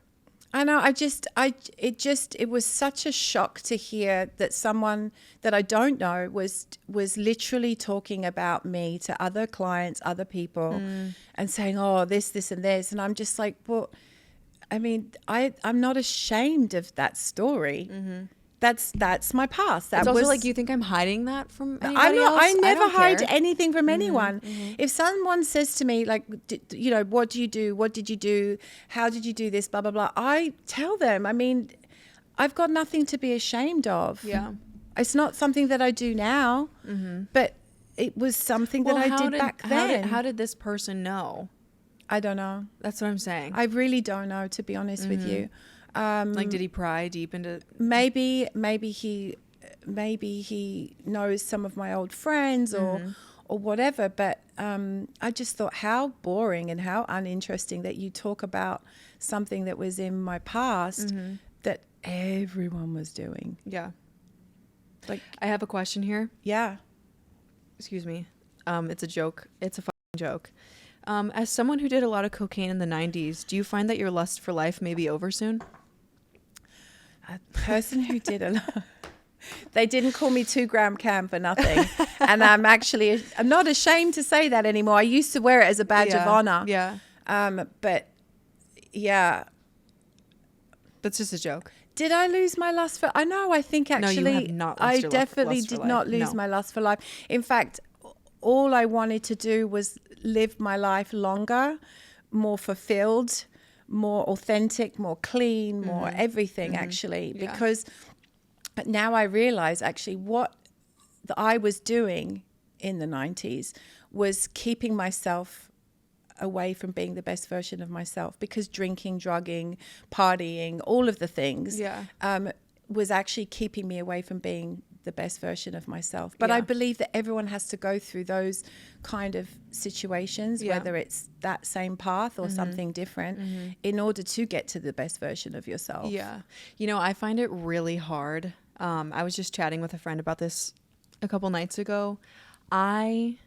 I know. It was such a shock to hear that someone that I don't know was literally talking about me to other clients, other people, and saying, oh, this and this. And I'm just like, well, I mean, I'm not ashamed of that story. That's my past. It's also like, you think I'm hiding that from anybody else? I never hide anything from anyone. If someone says to me, like, what do you do? What did you do? How did you do this? Blah, blah, blah. I tell them. I mean, I've got nothing to be ashamed of. Yeah. It's not something that I do now, but it was something that I did back then. How did this person know? I don't know. That's what I'm saying. I really don't know, to be honest with you. Like, did he pry deep into? Maybe he knows some of my old friends or whatever. But I just thought, how boring and how uninteresting that you talk about something that was in my past that everyone was doing. Yeah. Like, I have a question here. Yeah. Excuse me. It's a joke. It's a fucking joke. As someone who did a lot of cocaine in the 90s, do you find that your lust for life may be over soon? A person who did a lot. They didn't call me 2 gram Cam for nothing. And I'm not ashamed to say that anymore. I used to wear it as a badge of honor. Yeah. But yeah. That's just a joke. Did I lose my lust for? I know. I think actually, no, you have not. I definitely did not lose my lust for life. In fact, all I wanted to do was live my life longer, more fulfilled, more authentic, more clean, more everything actually. Yeah. Because now I realize actually what I was doing in the 90s was keeping myself away from being the best version of myself, because drinking, drugging, partying, all of the things was actually keeping me away from being the best version of myself. But I believe that everyone has to go through those kind of situations, whether it's that same path or something different, in order to get to the best version of yourself. Yeah. You know, I find it really hard. I was just chatting with a friend about this a couple nights ago. I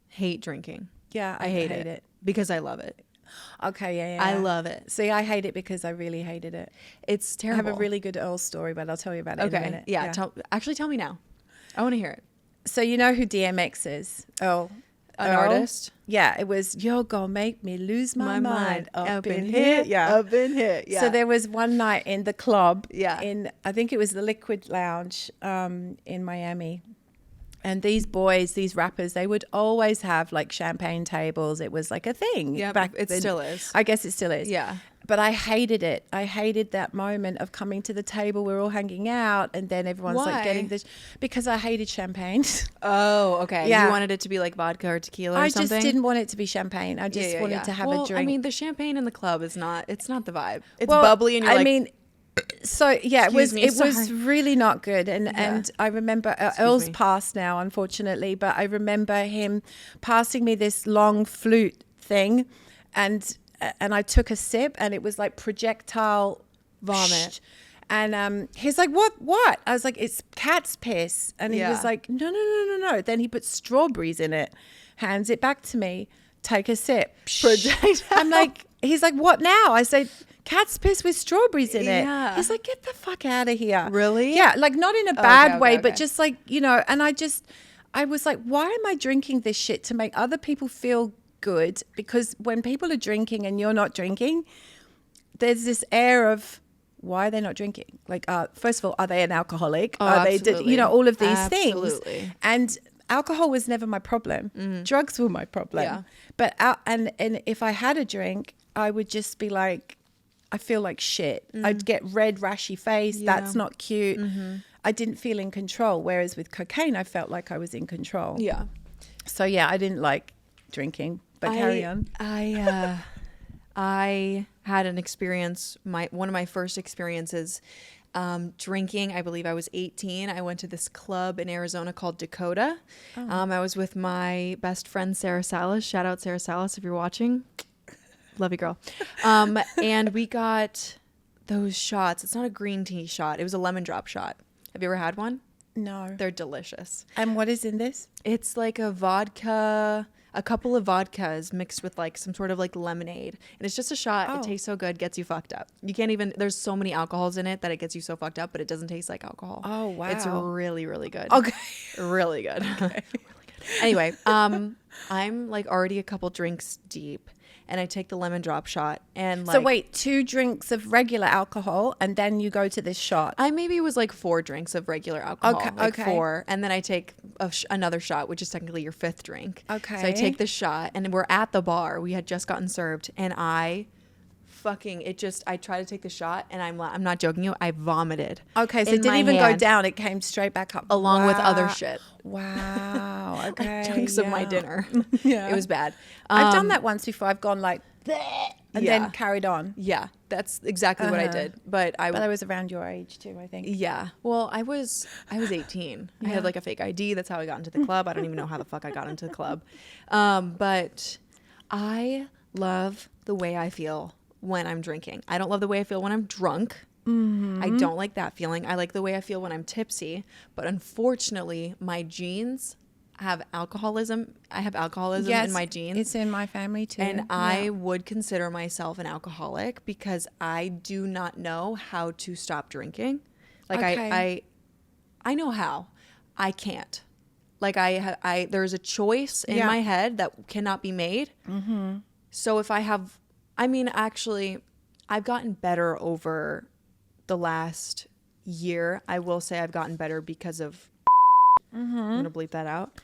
hate drinking. Yeah, I hate it because I love it. Okay, yeah. I love it. See, I hate it because I really hated it. It's terrible. I have a really good Earl story, but I'll tell you about it in a minute. Yeah. Tell me now. I want to hear it. So you know who DMX is? Earl. An artist? Yeah, it was, you're gonna make me lose my mind up in here. Yeah. Up in here. Yeah. So there was one night in the club, Yeah. I think it was the Liquid Lounge in Miami. And these boys, these rappers, they would always have like champagne tables. It was like a thing. Yeah, it still is. I guess it still is. Yeah. But I hated it. I hated that moment of coming to the table. We're all hanging out, and then everyone's like getting this, because I hated champagne. Oh, okay. Yeah. You wanted it to be like vodka or tequila or something? I just didn't want it to be champagne. I just wanted to have a drink. I mean, the champagne in the club it's not the vibe. It's bubbly and you're I mean, so yeah, it was sorry. really not good. And I remember Earl's passed now, unfortunately, but I remember him passing me this long flute thing, and I took a sip, and it was like projectile vomit. And he's like, what? I was like, it's cat's piss. And he was like, no. Then he put strawberries in it, hands it back to me, take a sip. I'm like, he's like, what now? I said, cat's piss with strawberries in it. Yeah. He's like, get the fuck out of here. Really? Yeah, like not in a bad way, but just like, you know, and I was like, why am I drinking this shit to make other people feel good? Because when people are drinking and you're not drinking, there's this air of, why are they not drinking? Like, first of all, are they an alcoholic? Oh, are absolutely. they, you know, all of these Absolutely. things. And alcohol was never my problem. Drugs were my problem. Yeah. But and if I had a drink, I would just be like, I feel like shit. I'd get red, rashy face. Yeah. That's not cute. I didn't feel in control. Whereas with cocaine, I felt like I was in control. Yeah. So yeah, I didn't like drinking. But carry on. I had an experience. One of my first experiences drinking. I believe I was 18. I went to this club in Arizona called Dakota. I was with my best friend Sarah Salas. Shout out Sarah Salas if you're watching. Love you, girl. And we got those shots. It's not a green tea shot. It was a lemon drop shot. Have you ever had one? No. They're delicious. And what is in this? It's like a couple of vodkas mixed with like some sort of like lemonade. And it's just a shot. It tastes so good, gets you fucked up. You can't even, there's so many alcohols in it that it gets you so fucked up, but it doesn't taste like alcohol. Oh, wow. It's really, really good. Okay. Really good. Okay. Really good. Anyway, I'm like already a couple drinks deep. And I take the lemon drop shot and like. So wait, 2 drinks of regular alcohol and then you go to this shot. Maybe it was like 4 drinks of regular alcohol. Okay. Like 4. And then I take another shot, which is technically your 5th drink. Okay. So I take the shot and we're at the bar. We had just gotten served and I try to take the shot and I'm not joking you. I vomited. Okay. So it didn't even go down. It came straight back up. Along with other shit. Wow. Okay. Chunks of my dinner. Yeah. It was bad. I've done that once before. I've gone like, and then carried on. Yeah. That's exactly what I did. But I was around your age too, I think. Yeah. Well, I was 18. I had like a fake ID. That's how I got into the club. I don't even know how the fuck I got into the club. But I love the way I feel when I'm drinking. I don't love the way I feel when I'm drunk. I don't like that feeling. I like the way I feel when I'm tipsy. But unfortunately, my genes have alcoholism. I have alcoholism in my genes. It's in my family too. And I would consider myself an alcoholic because I do not know how to stop drinking. Like I know how. I can't. Like there's a choice in my head that cannot be made. So if actually, I've gotten better over the last year. I will say I've gotten better because of, I'm going to bleep that out.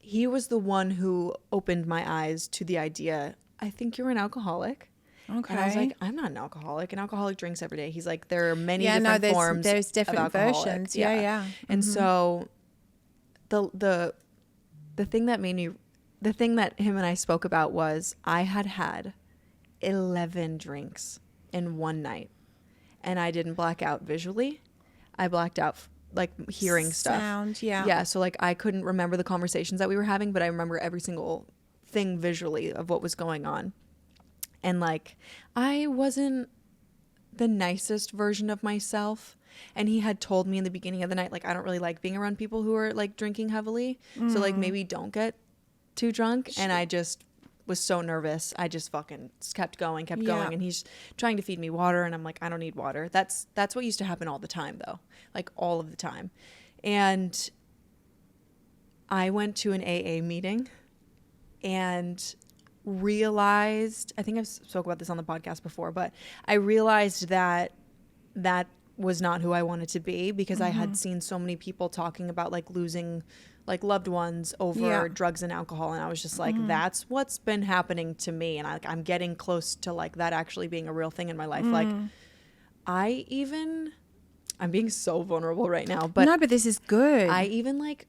he was the one who opened my eyes to the idea, I think you're an alcoholic. Okay. And I was like, I'm not an alcoholic. An alcoholic drinks every day. He's like, there are many different forms. There's different of alcoholic. versions. Yeah. And so the thing that him and I spoke about was I had 11 drinks in one night, and I didn't black out visually. I blacked out like hearing Sound, stuff. yeah. So like I couldn't remember the conversations that we were having, but I remember every single thing visually of what was going on. And like I wasn't the nicest version of myself, and he had told me in the beginning of the night, like, I don't really like being around people who are like drinking heavily, so like maybe don't get too drunk. And I just was so nervous, I just fucking kept going, and he's trying to feed me water, and I'm like, I don't need water. That's what used to happen all the time though, like all of the time. And I went to an AA meeting and realized, I think I've spoke about this on the podcast before, but I realized that was not who I wanted to be, because I had seen so many people talking about like losing like loved ones over drugs and alcohol, and I was just like, that's what's been happening to me, and I'm getting close to like that actually being a real thing in my life. Like I'm being so vulnerable right now, but no, but this is good. I even like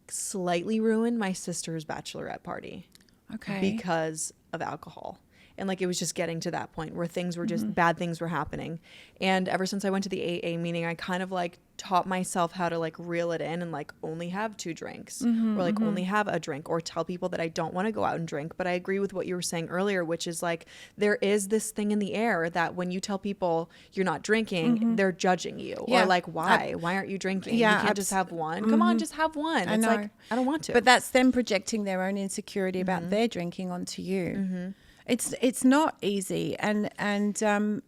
slightly ruined my sister's bachelorette party. Okay. Because of alcohol. And like it was just getting to that point where things were just bad things were happening. And ever since I went to the AA meeting, I kind of like taught myself how to like reel it in and like only have 2 drinks or like only have a drink, or tell people that I don't want to go out and drink. But I agree with what you were saying earlier, which is like there is this thing in the air that when you tell people you're not drinking, they're judging you or like, why aren't you drinking? You can't just have one. Come on, just have one. It's like, I don't want to. But that's them projecting their own insecurity about their drinking onto you. It's not easy, and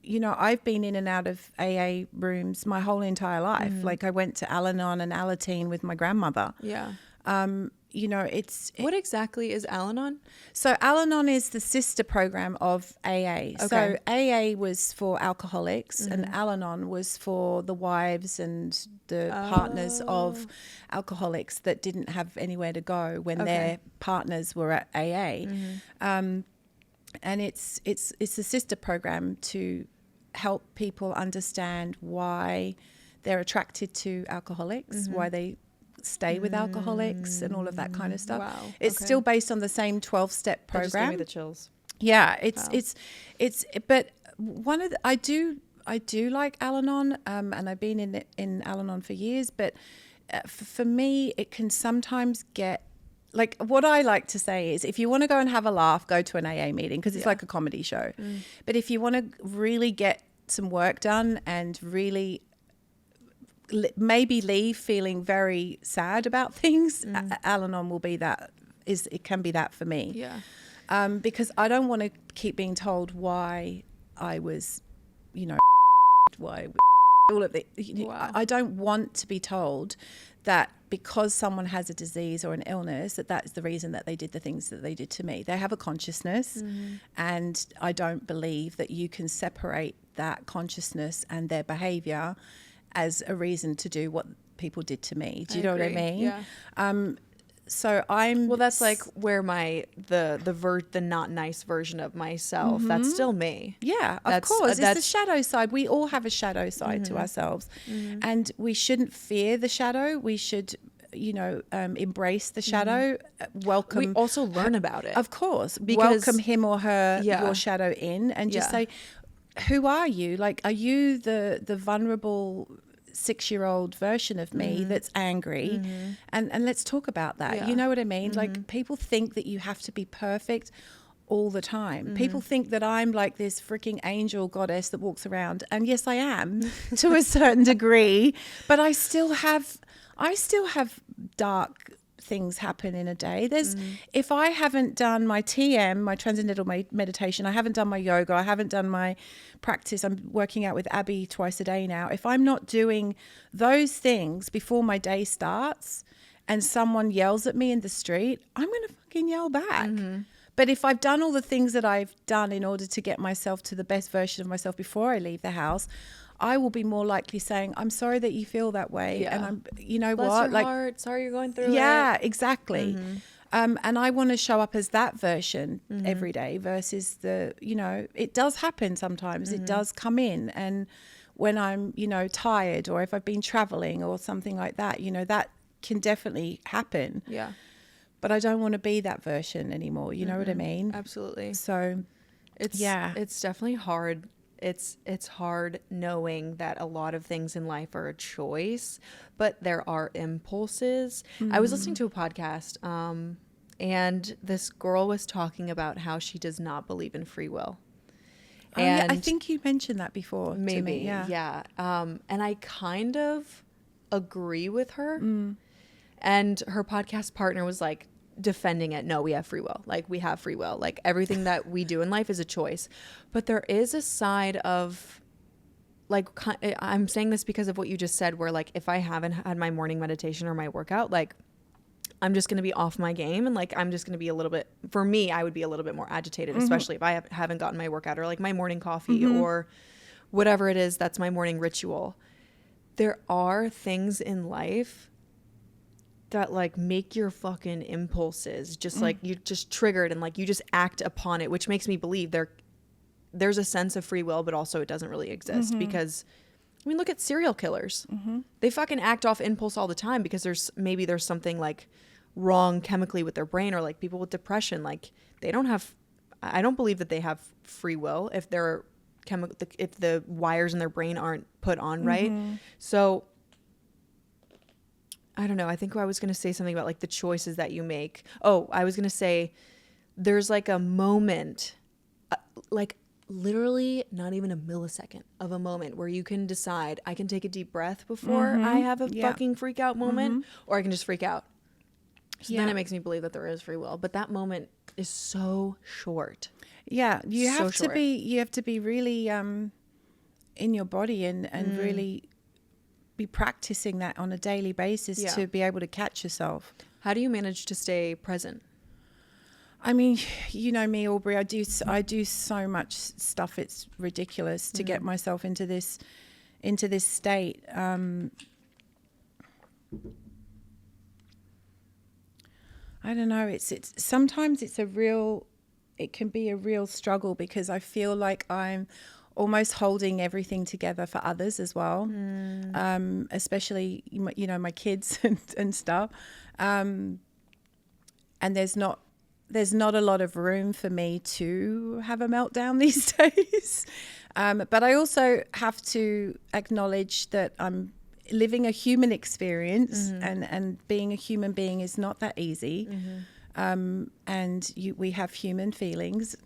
you know, I've been in and out of AA rooms my whole entire life. Like I went to Al-Anon and Alateen with my grandmother. You know, what exactly is Al-Anon? So Al-Anon is the sister program of AA. Okay. So AA was for alcoholics, and Al-Anon was for the wives and the partners of alcoholics that didn't have anywhere to go when their partners were at AA. And it's a sister program to help people understand why they're attracted to alcoholics, why they stay with alcoholics, and all of that kind of stuff. Wow. It's still based on the same 12-step program. That just gave me the chills. Yeah, but one of the, I do like Al-Anon, and I've been in Al-Anon for years, but for me it can sometimes get, like, what I like to say is, if you want to go and have a laugh, go to an AA meeting, because it's like a comedy show. But if you want to really get some work done and really maybe leave feeling very sad about things, Al-Anon will be that. It can be that for me. Yeah. Because I don't want to keep being told why I was, you know, why all of the. Wow. I don't want to be told that because someone has a disease or an illness, that is the reason that they did the things that they did to me. They have a consciousness, and I don't believe that you can separate that consciousness and their behaviour as a reason to do what people did to me. Do you know what I mean? Yeah. So that's like where the not nice version of myself, that's still me. Yeah, of course. It's the shadow side. We all have a shadow side to ourselves, and we shouldn't fear the shadow. We should, you know, embrace the shadow, welcome. We also learn about it. Of course. Welcome him or her, your shadow in, and just say, who are you? Like, are you the vulnerable 6-year-old version of me that's angry? And let's talk about that. You know what I mean? Like, people think that you have to be perfect all the time. People think that I'm like this freaking angel goddess that walks around, and yes, I am to a certain degree, but I still have dark things happen in a day. If I haven't done my TM, my transcendental meditation, I haven't done my yoga, I haven't done my practice, I'm working out with Abby twice a day now. If I'm not doing those things before my day starts and someone yells at me in the street, I'm going to fucking yell back. But if I've done all the things that I've done in order to get myself to the best version of myself before I leave the house, I will be more likely saying, I'm sorry that you feel that way. Yeah. And I'm, you know, Bless what? your Like, heart. Sorry you're going through it. yeah, exactly. And I want to show up as that version every day versus the, you know, it does happen sometimes. It does come in. And when I'm, you know, tired, or if I've been traveling or something like that, you know, that can definitely happen. Yeah. But I don't want to be that version anymore. You know what I mean? Absolutely. So it's definitely hard. It's hard knowing that a lot of things in life are a choice, but there are impulses. I was listening to a podcast, and this girl was talking about how she does not believe in free will. And I think you mentioned that before. Maybe, to me. yeah. And I kind of agree with her. And her podcast partner was like defending it. No, we have free will. Like, we have free will. Like, everything that we do in life is a choice. But there is a side of, like, I'm saying this because of what you just said, where, like, if I haven't had my morning meditation or my workout, like, I'm just going to be off my game. And, like, I'm just going to be a little bit, for me, I would be a little bit more agitated, especially if I haven't gotten my workout or, like, my morning coffee or whatever it is that's my morning ritual. There are things in life that, like, make your fucking impulses just like you just triggered, and, like, you just act upon it, which makes me believe there's a sense of free will, but also it doesn't really exist. Because, I mean, look at serial killers. They fucking act off impulse all the time because there's something, like, wrong chemically with their brain, or, like, people with depression, like, I don't believe that they have free will if if the wires in their brain aren't put on right. So I don't know. I think I was going to say something about, like, the choices that you make. Oh, I was going to say there's, like, a moment, like, literally not even a millisecond of a moment where you can decide, I can take a deep breath before I have a fucking freak out moment, or I can just freak out. So then it makes me believe that there is free will. But that moment is so short. Yeah. You have to be really in your body and really be practicing that on a daily basis to be able to catch yourself. How do you manage to stay present? I mean, you know me, Aubrie, I do so much stuff. It's ridiculous to get myself into this state. I don't know. It's sometimes it can be a real struggle, because I feel like I'm almost holding everything together for others as well, especially, you know, my kids and stuff. And there's not a lot of room for me to have a meltdown these days. But I also have to acknowledge that I'm living a human experience, and being a human being is not that easy. And we have human feelings.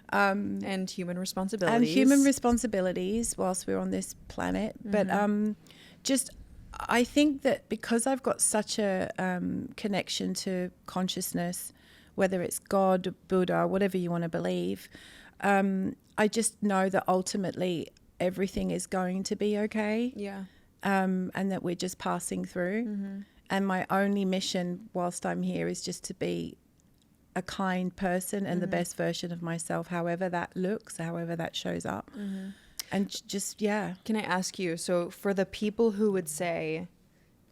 And human responsibilities. And human responsibilities whilst we're on this planet. But I think that because I've got such a connection to consciousness, whether it's God, Buddha, whatever you want to believe, I just know that ultimately everything is going to be okay. Yeah. And that we're just passing through. And my only mission whilst I'm here is just to be a kind person and the best version of myself, however that looks, however that shows up. And just, Can I ask you, so for the people who would say,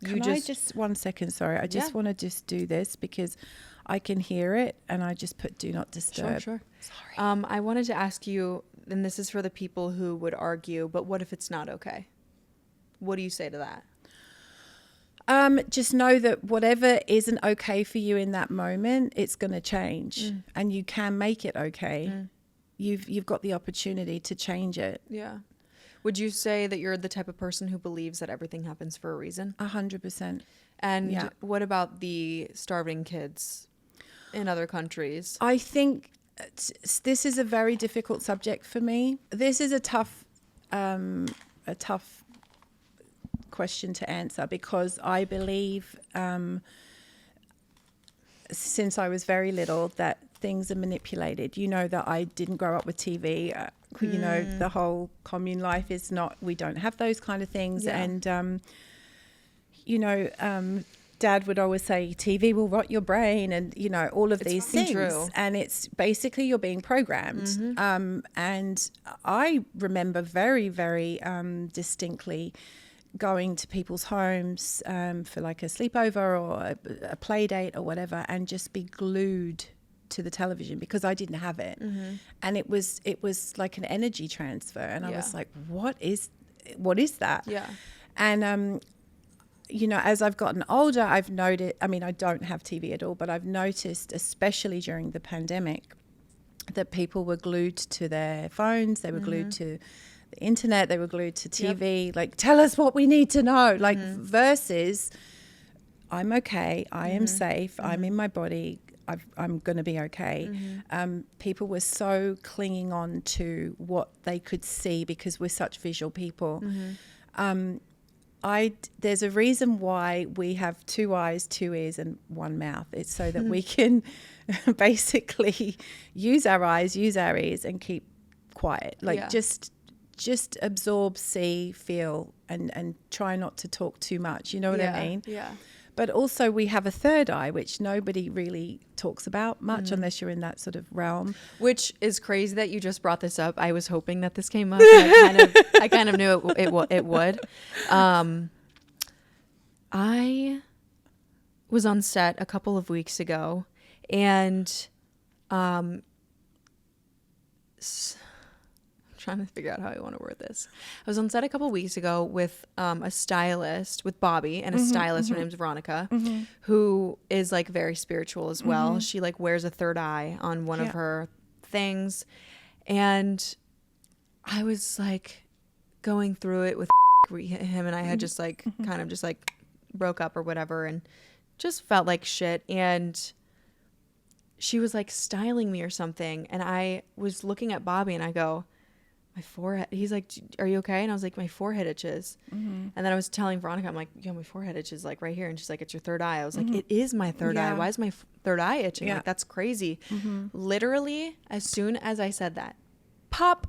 I just 1 second, sorry. I just want to just do this because I can hear it, and I just put do not disturb. Sure. Sorry. I wanted to ask you, and this is for the people who would argue, but what if it's not okay? What do you say to that? Just know that whatever isn't okay for you in that moment, it's going to change, and you can make it okay. You've got the opportunity to change it. Yeah. Would you say that you're the type of person who believes that everything happens for a reason? 100%. And what about the starving kids in other countries? I think this is a very difficult subject for me. This is a tough question to answer, because I believe since I was very little that things are manipulated. You know that I didn't grow up with TV. You know, the whole commune life is not, we don't have those kind of things. And, you know, Dad would always say TV will rot your brain, and all of these things. True. And it's basically you're being programmed. And I remember very, very distinctly going to people's homes for like a sleepover or a play date or whatever, and just be glued to the television because I didn't have it. And it was like an energy transfer, and I was like, what is that? And as I've gotten older, I've noticed, I mean, I don't have TV at all, but I've noticed, especially during the pandemic, that people were glued to their phones, they were glued to the internet, they were glued to TV, like, tell us what we need to know, like, versus I'm okay, I am safe, I'm in my body, I'm going to be okay. People were so clinging on to what they could see because we're such visual people. There's a reason why we have 2 eyes, 2 ears and 1 mouth. It's so that we can basically use our eyes, use our ears and keep quiet. Like just absorb, see, feel and try not to talk too much. You know what I mean? Yeah. But also we have a third eye, which nobody really talks about much unless you're in that sort of realm. Which is crazy that you just brought this up. I was hoping that this came up. I kind of knew it would. I was on set a couple of weeks ago, and trying to figure out how I want to word this. I was on set a couple weeks ago with a stylist, with Bobby, and a stylist. Her name's Veronica, who is like very spiritual as well. She like wears a third eye on one of her things, and I was like going through it with him, and I had just like kind of just like broke up or whatever, and just felt like shit. And she was like styling me or something, and I was looking at Bobby, and I go, my forehead. He's like, are you okay? And I was like, my forehead itches. And then I was telling Veronica, I'm like, yeah, my forehead itches like right here. And she's like, it's your third eye. I was like, it is my third eye. Why is my third eye itching? Like, that's crazy. Literally, as soon as I said that, pop,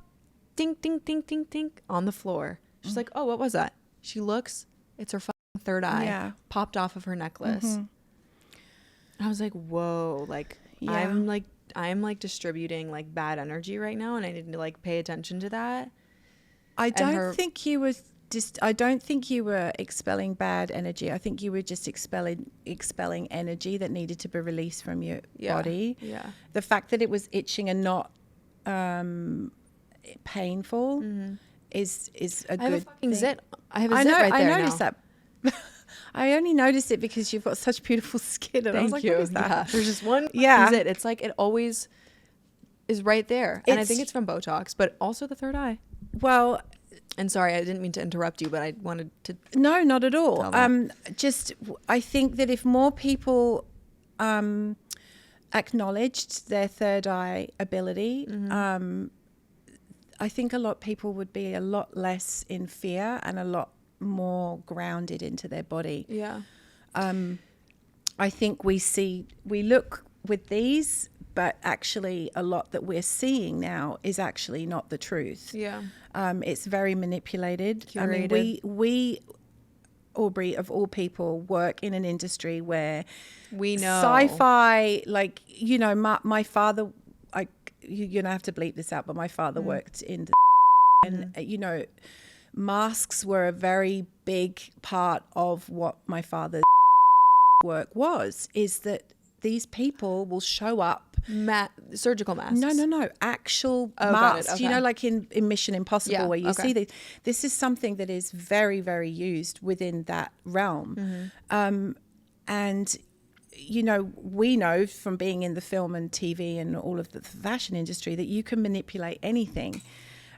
ding, ding, ding, ding, ding, on the floor. She's like, oh, what was that? She looks, it's her fucking third eye popped off of her necklace. And I was like, whoa, like, I'm like distributing like bad energy right now, and I need to like pay attention to that. I don't think you were expelling bad energy. I think you were just expelling energy that needed to be released from your body. Yeah. The fact that it was itching and not painful is a good thing. I have a zit right there. I noticed that. I only noticed it because you've got such beautiful skin. And I was like, what is that? Yeah. There's just one zit. It's like it always is right there. And I think it's from Botox, but also the third eye. Well, and sorry, I didn't mean to interrupt you, but I wanted to. No, not at all. I think that if more people acknowledged their third eye ability, I think a lot of people would be a lot less in fear and a lot more grounded into their body. I think we look with these, but actually a lot that we're seeing now is actually not the truth. It's very manipulated. Curated. I mean, we Aubrie, of all people, work in an industry where we know sci-fi, like, you know, my father, you're gonna have to bleep this out, but my father worked in the and you know, masks were a very big part of what my father's work was, is that these people will show up. Surgical masks? No. Actual masks. Okay. You know, like in Mission Impossible where you see these. This is something that is very, very used within that realm. And, you know, we know from being in the film and TV and all of the fashion industry that you can manipulate anything.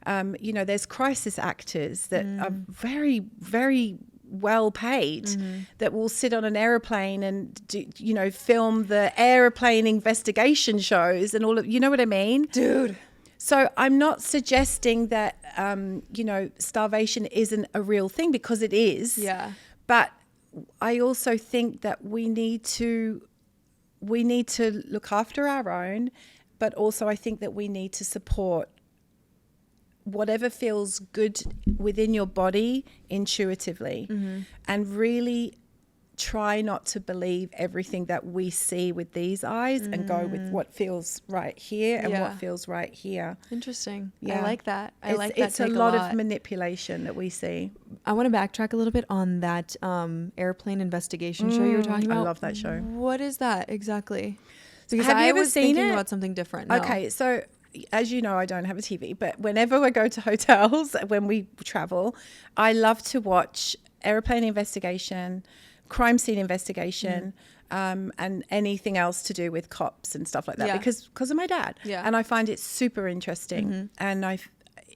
You know, there's crisis actors that are very, very well paid that will sit on an airplane and do, you know, film the airplane investigation shows and all of, you know what I mean? Dude. So I'm not suggesting that, you know, starvation isn't a real thing, because it is. Yeah. But I also think that we need to look after our own, but also I think that we need to support whatever feels good within your body intuitively, and really try not to believe everything that we see with these eyes and go with what feels right here and what feels right here. Interesting. Yeah. I like that. It's a lot of manipulation that we see. I want to backtrack a little bit on that airplane investigation show you were talking about. I love that show. What is that exactly? Because Have you I ever was seen thinking it? about something different. No. Okay, so as you know, I don't have a TV, but whenever I go to hotels, when we travel, I love to watch airplane investigation, crime scene investigation, and anything else to do with cops and stuff like that, because of my dad. Yeah. And I find it super interesting. And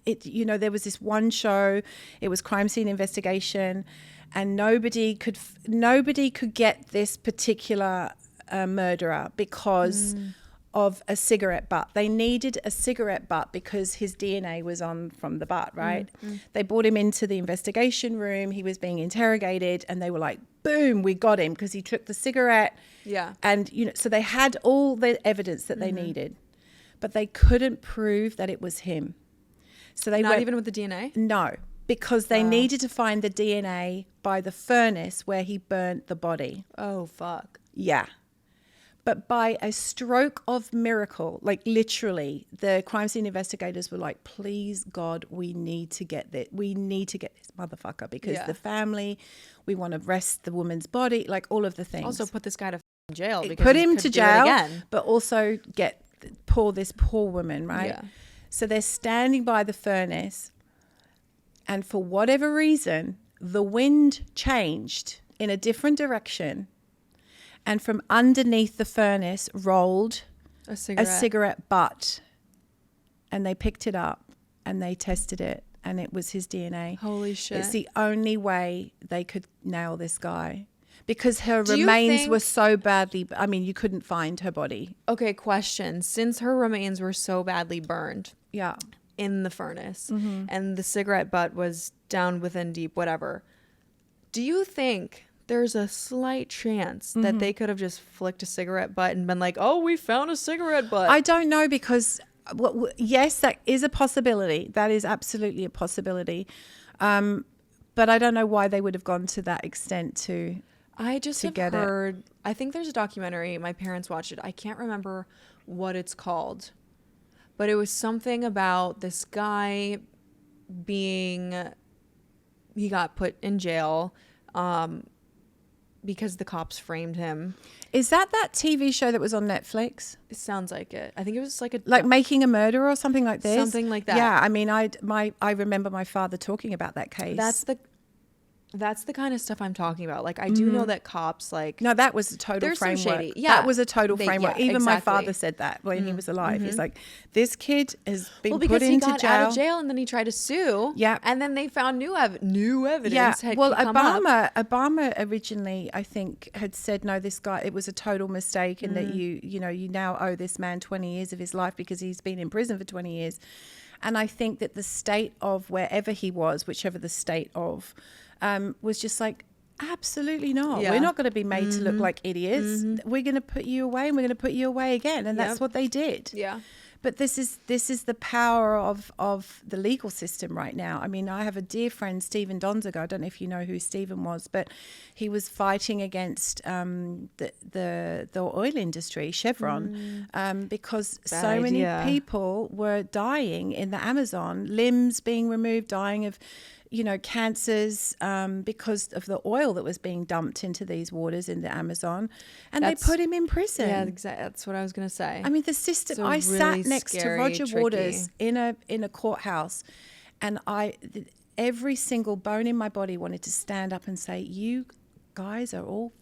there was this one show, it was crime scene investigation, and nobody could get this particular murderer because of a cigarette butt. They needed a cigarette butt because his DNA was on from the butt, right? They brought him into the investigation room. He was being interrogated, and they were like, boom, we got him because he took the cigarette. Yeah. And, so they had all the evidence that they needed, but they couldn't prove that it was him. So they Not even with the DNA? No, because they needed to find the DNA by the furnace where he burnt the body. Oh, fuck. Yeah. But by a stroke of miracle, like literally, the crime scene investigators were like, please, God, we need to get this. We need to get this motherfucker because the family, we want to arrest the woman's body, like all of the things. Also put this guy to jail. Because put him to jail, again. but also this poor woman, right? Yeah. So they're standing by the furnace, and for whatever reason, the wind changed in a different direction. And from underneath the furnace rolled a cigarette butt. And they picked it up and they tested it, and it was his DNA. Holy shit. It's the only way they could nail this guy. Because her remains were so badly, you couldn't find her body. Okay, question. Since her remains were so badly burned in the furnace and the cigarette butt was down within deep, whatever, do you think there's a slight chance that they could have just flicked a cigarette butt and been like, oh, we found a cigarette butt? I don't know, because yes, that is a possibility. That is absolutely a possibility. But I don't know why they would have gone to that extent to I just have heard, I think there's a documentary, my parents watched it. I can't remember what it's called, but it was something about this guy he got put in jail because the cops framed him. Is that TV show that was on Netflix? It sounds like it. I think it was like Making a Murderer or something like this. Something like that. Yeah, I remember my father talking about that case. That's the kind of stuff I'm talking about. Like, I do know that cops, like... No, that was a total framework. Shady. Yeah. That was a total framework. Yeah, Even exactly. my father said that when he was alive. He's like, this kid has been put into jail. Because he got out of jail and then he tried to sue. Yeah. And then they found new evidence. Yeah. Well, Obama originally, I think, had said, no, this guy, it was a total mistake, and that you now owe this man 20 years of his life because he's been in prison for 20 years. And I think that the state of wherever he was, whichever the state of... was just like, absolutely not. Yeah. We're not going to be made to look like idiots. We're going to put you away, and we're going to put you away again. And that's what they did. Yeah. But this is the power of the legal system right now. I mean, I have a dear friend, Stephen Donziger. I don't know if you know who Stephen was, but he was fighting against the oil industry, Chevron, because many people were dying in the Amazon, limbs being removed, dying of cancers because of the oil that was being dumped into these waters in the Amazon, and they put him in prison. Yeah, exactly. That's what I was going to say. I mean, the system. I sat next to Roger Waters in a courthouse, and every single bone in my body wanted to stand up and say, "You guys are all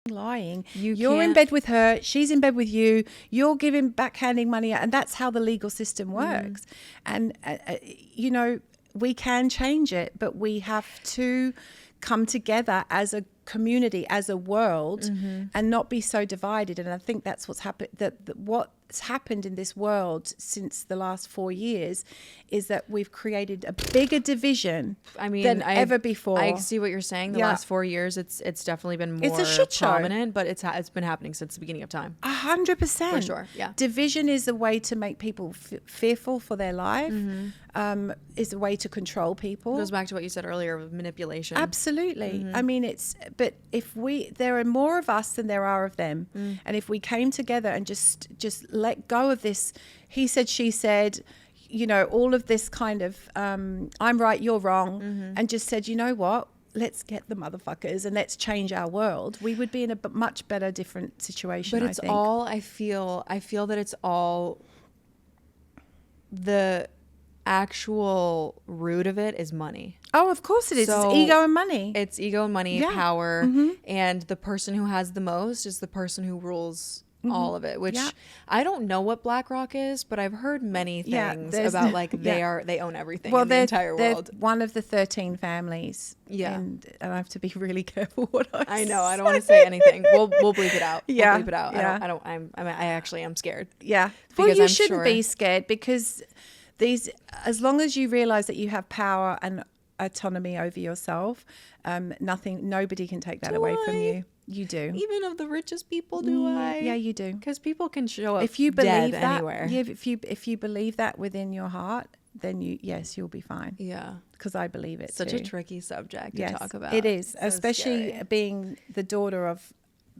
lying. You're in bed with her. She's in bed with you. You're backhanding money," and that's how the legal system works. And we can change it, but we have to come together as a community, as a world, and not be so divided. And I think that's what's happened. That what's happened in this world since the last 4 years is that we've created a bigger division than ever before. I see what you're saying. The last 4 years, it's definitely been more prominent, but it's been happening since the beginning of time. 100%. For sure, yeah. Division is a way to make people fearful for their life. Is a way to control people. It goes back to what you said earlier with manipulation. Absolutely. I mean, but if there are more of us than there are of them. And if we came together and just let go of this, he said, she said, you know, all of this kind of, I'm right, you're wrong. And just said, you know what? Let's get the motherfuckers and let's change our world. We would be in a much better, different situation. But it's all, I feel that it's all, the actual root of it is money. Oh, of course it is. So it's ego and money. It's ego and money, power. And the person who has the most is the person who rules all of it, which I don't know what BlackRock is, but I've heard many things about like they own everything in the entire world. They're one of the 13 families. Yeah. And I have to be really careful what I know. I don't want to say anything. We'll bleep it out. Yeah. We'll bleep it out. Yeah. I actually am scared. Yeah. Well, you shouldn't be scared, because as long as you realize that you have power and autonomy over yourself, nobody can take that away from you. You do. Even of the richest people, do I? Yeah, you do. Because people can show up if you believe that anywhere. Yeah, if you believe that within your heart, then you'll be fine. Yeah. Because I believe it. Such a tricky subject to talk about. It is, so especially scary. Being the daughter of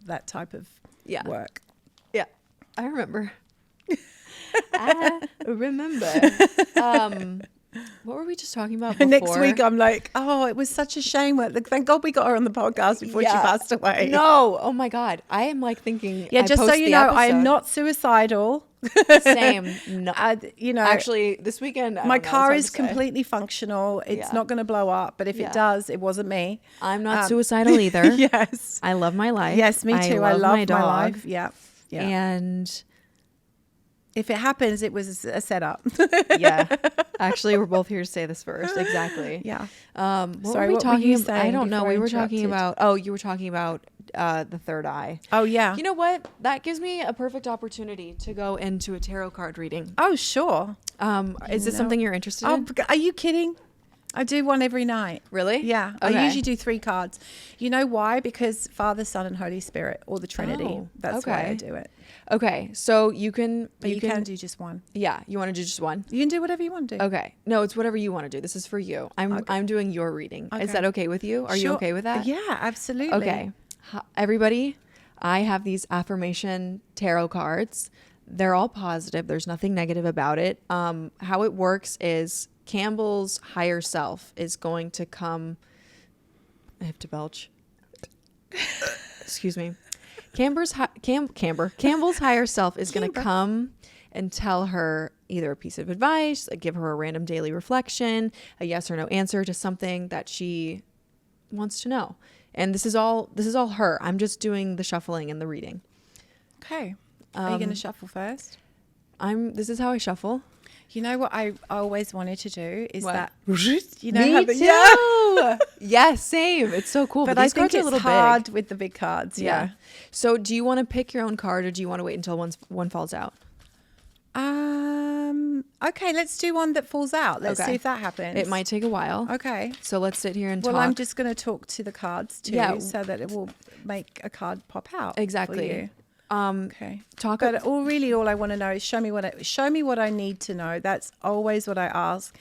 that type of work. Yeah. I remember. What were we just talking about before? Next week I'm like, oh, it was such a shame. Thank God we got her on the podcast before she passed away. No. Oh my God. I am like thinking. Yeah, just so you know, I am not suicidal. Same. No. You know, actually, this weekend my car is completely functional. It's not going to blow up, but if it does, it wasn't me. I'm not suicidal either. Yes. I love my life. Yes, me too. I love my life. Yeah. And if it happens, it was a setup. Yeah. Actually, we're both here to say this first. Exactly. Yeah. Sorry, what were you saying? I don't know. We were talking about, you were talking about the third eye. Oh, yeah. You know what? That gives me a perfect opportunity to go into a tarot card reading. Oh, sure. Is this something you're interested in? Are you kidding? I do one every night. Really? Yeah. Okay. I usually do 3 cards. You know why? Because Father, Son, and Holy Spirit, or the Trinity. Oh, That's why I do it. Okay. So you can do just one. Yeah. You want to do just one? You can do whatever you want to do. Okay. No, it's whatever you want to do. This is for you. I'm doing your reading. Okay. Is that okay with you? Are you okay with that? Yeah, absolutely. Okay. Everybody, I have these affirmation tarot cards. They're all positive. There's nothing negative about it. How it works is Campbell's higher self is going to come. I have to belch. Excuse me. Campbell's higher self is going to come and tell her either a piece of advice, give her a random daily reflection, a yes or no answer to something that she wants to know. And this is all her. I'm just doing the shuffling and the reading. Okay. Are you going to shuffle first? This is how I shuffle. You know what I always wanted to do is what? that you know Me how too. Yeah. Yes, same. It's so cool. But these I think cards are it's a little hard big. with the big cards. Yeah. So do you want to pick your own card, or do you want to wait until one falls out? Okay, let's do one that falls out. Let's see if that happens. It might take a while. Okay. So let's sit here and talk. Well, I'm just going to talk to the cards too, Yeah. so that it will make a card pop out. Exactly. For you. Okay. But all I want to know is show me what I need to know. That's always what I ask.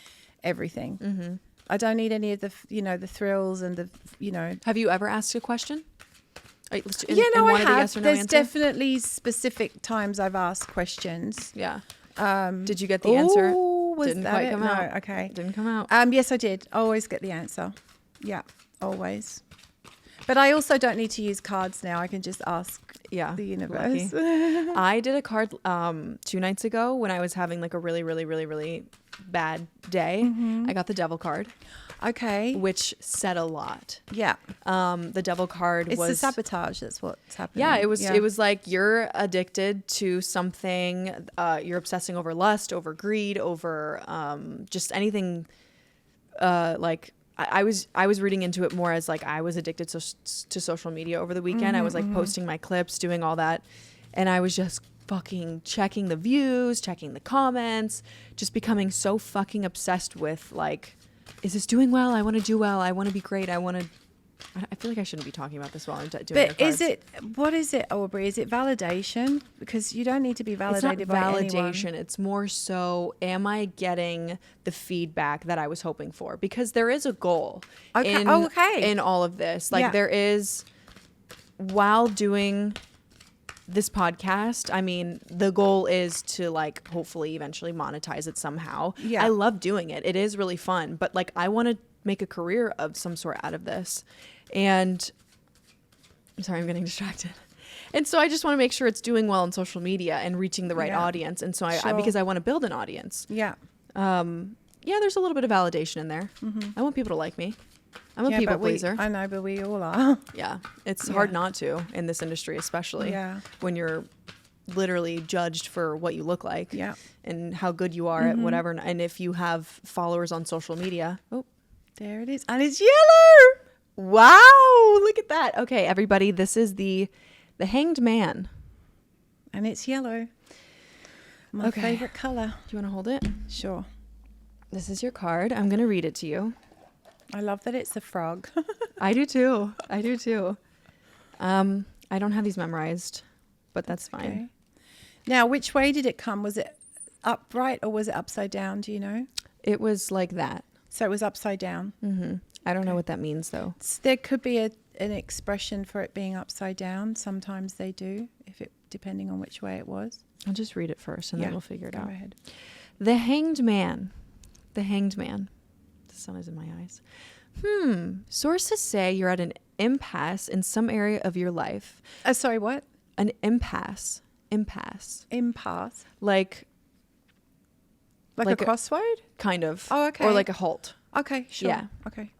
Everything. Mm-hmm. I don't need any of the the thrills and the. Have you ever asked a question? I have. Yes or no There's answer? definitely specific times I've asked questions. Yeah. Did you get the answer? Didn't quite come out. No, okay. Didn't come out. Yes, I did. Always get the answer. Yeah, always. But I also don't need to use cards now. I can just ask the universe. I did a card 2 nights ago when I was having like a really, really, really, really bad day. Mm-hmm. I got the devil card. Okay. Which said a lot. Yeah. The devil card was the sabotage. That's what's happening. Yeah, it was like you're addicted to something. You're obsessing over lust, over greed, over just anything like I was reading into it more as like I was addicted to social media over the weekend. I was like posting my clips, doing all that. And I was just fucking checking the views, checking the comments, just becoming so fucking obsessed with like, is this doing well? I want to do well. I want to be great. I want to I feel like I shouldn't be talking about this while I'm doing But your cards. what is it, Aubrie? Is it validation? Because you don't need to be validated by anyone. It's not validation. It's more so, am I getting the feedback that I was hoping for? Because there is a goal in all of this. Like there is, while doing this podcast, I mean, the goal is to like hopefully eventually monetize it somehow. Yeah. I love doing it. It is really fun. But like I want to make a career of some sort out of this. And I'm sorry, I'm getting distracted. And so I just want to make sure it's doing well on social media and reaching the right audience. And so I because I want to build an audience. Yeah. There's a little bit of validation in there. Mm-hmm. I want people to like me. I'm a people pleaser. I know, but we all are. Yeah. It's hard not to in this industry, especially when you're literally judged for what you look like and how good you are at whatever. And if you have followers on social media, there it is. And it's yellow. Wow. Look at that. Okay, everybody. This is the Hanged Man. And it's yellow. My favorite color. Do you want to hold it? Sure. This is your card. I'm going to read it to you. I love that it's a frog. I do too. I don't have these memorized, but that's fine. Okay. Now, which way did it come? Was it upright or was it upside down? Do you know? It was like that. So it was upside down. Mm-hmm. I don't know what that means, though. There could be an expression for it being upside down. Sometimes they do, depending on which way it was. I'll just read it first, and then we'll figure it out. Go ahead. The Hanged Man. The Hanged Man. The sun is in my eyes. Sources say you're at an impasse in some area of your life. Sorry, what? An impasse. Impasse. Like a crossroad? Kind of. Oh, okay. Or like a halt. Okay, sure. Yeah. Okay.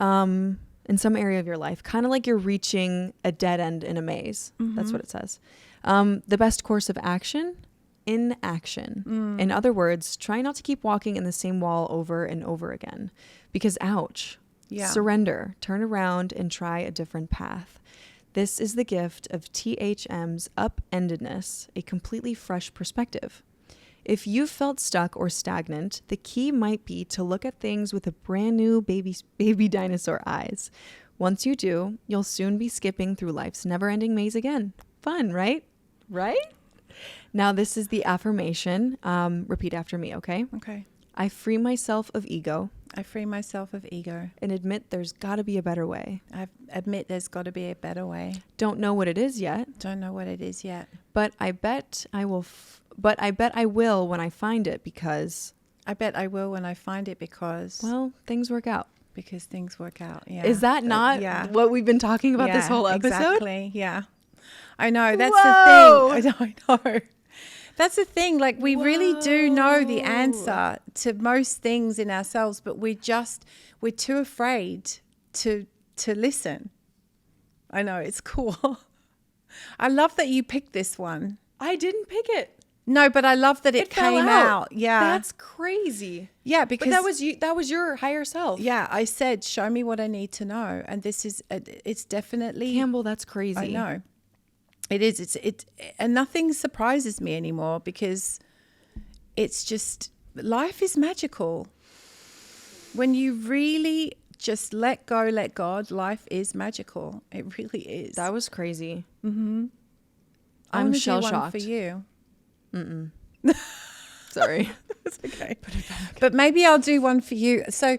In some area of your life, kind of like you're reaching a dead end in a maze. Mm-hmm. That's what it says. The best course of action, inaction. In other words, try not to keep walking in the same wall over and over again because ouch. Yeah. Surrender, turn around and try a different path. This is the gift of THM's upendedness, a completely fresh perspective. If you felt stuck or stagnant, the key might be to look at things with a brand new baby dinosaur eyes. Once you do, you'll soon be skipping through life's never-ending maze again. Fun, right? Right? Now, this is the affirmation. Repeat after me, okay? Okay. I free myself of ego. I free myself of ego. And admit there's got to be a better way. I admit there's got to be a better way. Don't know what it is yet. Don't know what it is yet. But I bet I will... But I bet I will when I find it because... I bet I will when I find it because... Well, things work out. Because things work out, yeah. Is that not what we've been talking about this whole episode? Exactly, yeah. I know, that's the thing. I know. That's the thing, like we really do know the answer to most things in ourselves, but we're too afraid to listen. I know, it's cool. I love that you picked this one. I didn't pick it. No, but I love that it came out. Yeah. That's crazy. Yeah, because that was your higher self. Yeah, I said, show me what I need to know. And this is, it's definitely... Campbell, that's crazy. I know. It is. And nothing surprises me anymore because it's just, life is magical. When you really just let go, let God, life is magical. It really is. That was crazy. Mm-hmm. I'm shell-shocked. For you. Mm-mm. Sorry. It's okay. Put it back. But maybe I'll do one for you. So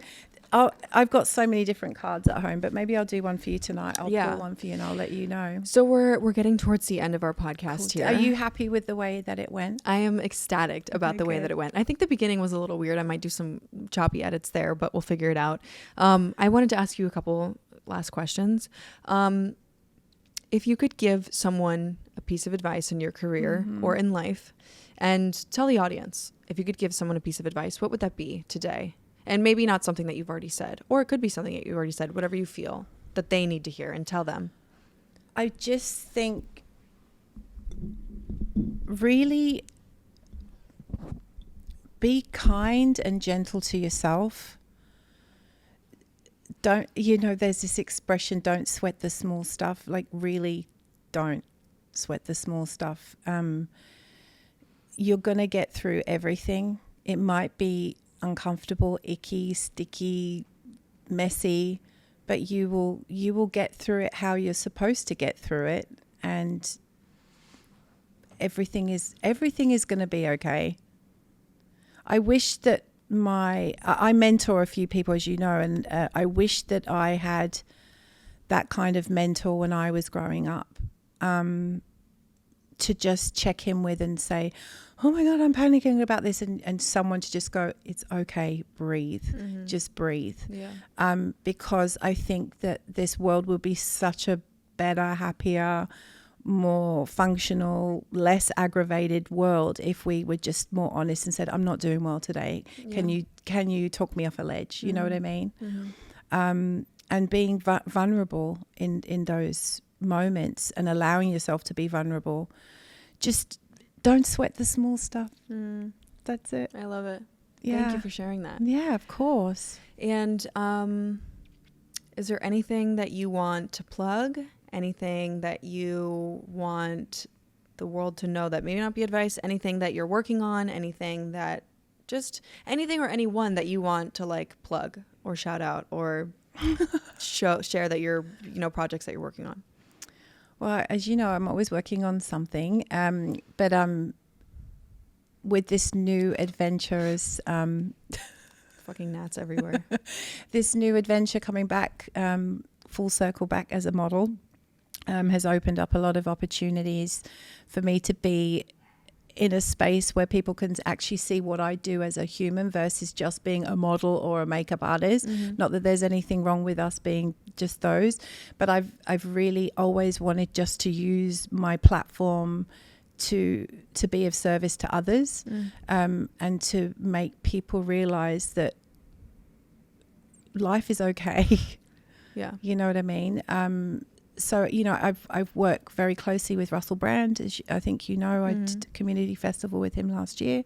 I've got so many different cards at home, but maybe I'll do one for you tonight. I'll pull one for you and I'll let you know. So we're getting towards the end of our podcast here. Are you happy with the way that it went? I am ecstatic about the way that it went. I think the beginning was a little weird. I might do some choppy edits there, but we'll figure it out. I wanted to ask you a couple last questions. If you could give someone a piece of advice in your career or in life, and tell the audience, if you could give someone a piece of advice, what would that be today? And maybe not something that you've already said, or it could be something that you've already said, whatever you feel that they need to hear, and tell them. I just think really be kind and gentle to yourself. There's this expression, don't sweat the small stuff. Like, really don't sweat the small stuff. You're going to get through everything. It might be uncomfortable, icky, sticky, messy, but you will get through it how you're supposed to get through it, and everything is going to be okay. I wish that I mentor a few people, as you know, and I wish that I had that kind of mentor when I was growing up, to just check in with and say, oh my God, I'm panicking about this, and someone to just go, it's okay, breathe, just breathe. Yeah. Because I think that this world will be such a better, happier, more functional, less aggravated world if we were just more honest and said, I'm not doing well today. Yeah. Can you talk me off a ledge? You know what I mean? And being vulnerable in those moments and allowing yourself to be vulnerable. Just don't sweat the small stuff. That's it. I love it. Yeah. Thank you for sharing that. Yeah, of course. And is there anything that you want to plug? Anything that you want the world to know that maybe not be advice? Anything that you're working on? Anything or anyone that you want to like plug or shout out or share that you're, projects that you're working on? Well, as you know, I'm always working on something, but with this new adventure, fucking gnats everywhere. This new adventure coming back, full circle back as a model, has opened up a lot of opportunities for me to be in a space where people can actually see what I do as a human versus just being a model or a makeup artist. Not that there's anything wrong with us being just those, but I've really always wanted just to use my platform to be of service to others, and to make people realize that life is okay. Yeah. You know what I mean? So, I've worked very closely with Russell Brand. As I think you know, I did a community festival with him last year.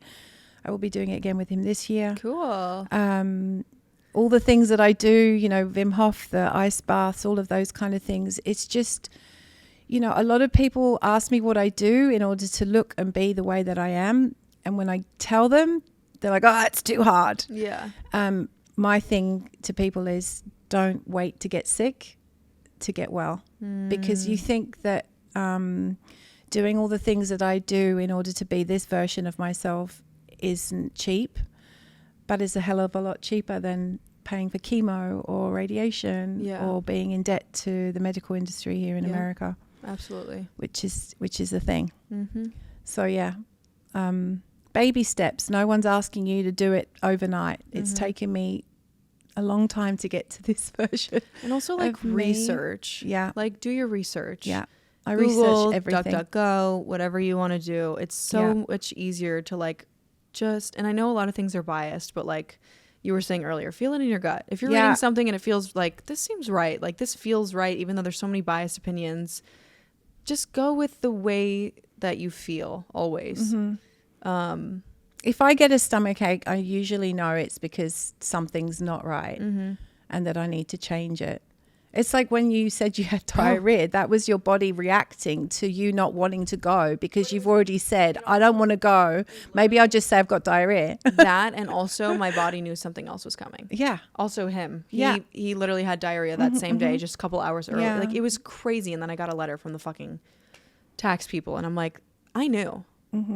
I will be doing it again with him this year. Cool. All the things that I do, Wim Hof, the ice baths, all of those kind of things. It's just, a lot of people ask me what I do in order to look and be the way that I am. And when I tell them, they're like, oh, it's too hard. Yeah. My thing to people is don't wait to get sick to get well, because you think that doing all the things that I do in order to be this version of myself isn't cheap, but it's a hell of a lot cheaper than paying for chemo or radiation or being in debt to the medical industry here in America. Absolutely. Which is the thing. So baby steps. No one's asking you to do it overnight. It's taken me a long time to get to this version. And also like research. Yeah. Like do your research. Yeah. I Google, research everything. DuckDuckGo, whatever you want to do. It's so much easier to like and I know a lot of things are biased, but like you were saying earlier, feel it in your gut. If you're reading something and it feels like this seems right, like this feels right, even though there's so many biased opinions, just go with the way that you feel always. If I get a stomachache, I usually know it's because something's not right and that I need to change it. It's like when you said you had diarrhea, that was your body reacting to you not wanting to go because you've already said, I don't want to go. Maybe I'll just say I've got diarrhea. That, and also my body knew something else was coming. Yeah. Also him. He literally had diarrhea that same day, just a couple hours early. Like it was crazy. And then I got a letter from the fucking tax people and I'm like, I knew.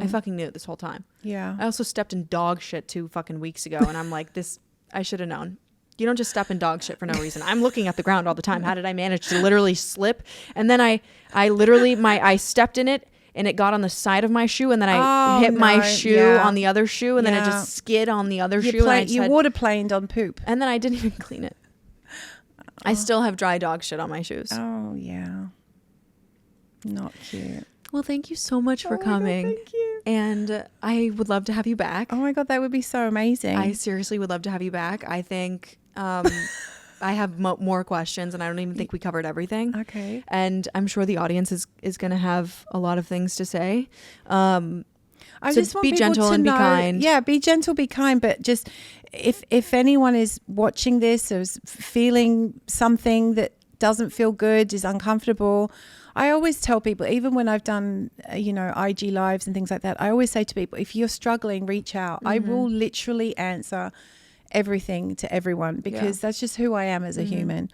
I fucking knew it this whole time. Yeah. I also stepped in dog shit 2 fucking weeks ago and I'm like, I should have known. You don't just step in dog shit for no reason. I'm looking at the ground all the time. How did I manage to literally slip? And then I literally, I stepped in it and it got on the side of my shoe and then I hit my shoe on the other shoe and then it just skid on the other shoe. You water planed on poop. And then I didn't even clean it. I still have dry dog shit on my shoes. Oh, yeah. Not cute. Well, thank you so much for coming. God, thank you. And I would love to have you back. Oh my God, that would be so amazing. I seriously would love to have you back. I think I have more questions and I don't even think we covered everything. Okay. And I'm sure the audience is going to have a lot of things to say. I just want be gentle and be kind. Yeah, be gentle, be kind. But just if anyone is watching this or is feeling something that doesn't feel good, is uncomfortable, I always tell people, even when I've done, IG lives and things like that, I always say to people, if you're struggling, reach out. I will literally answer everything to everyone because that's just who I am as a human.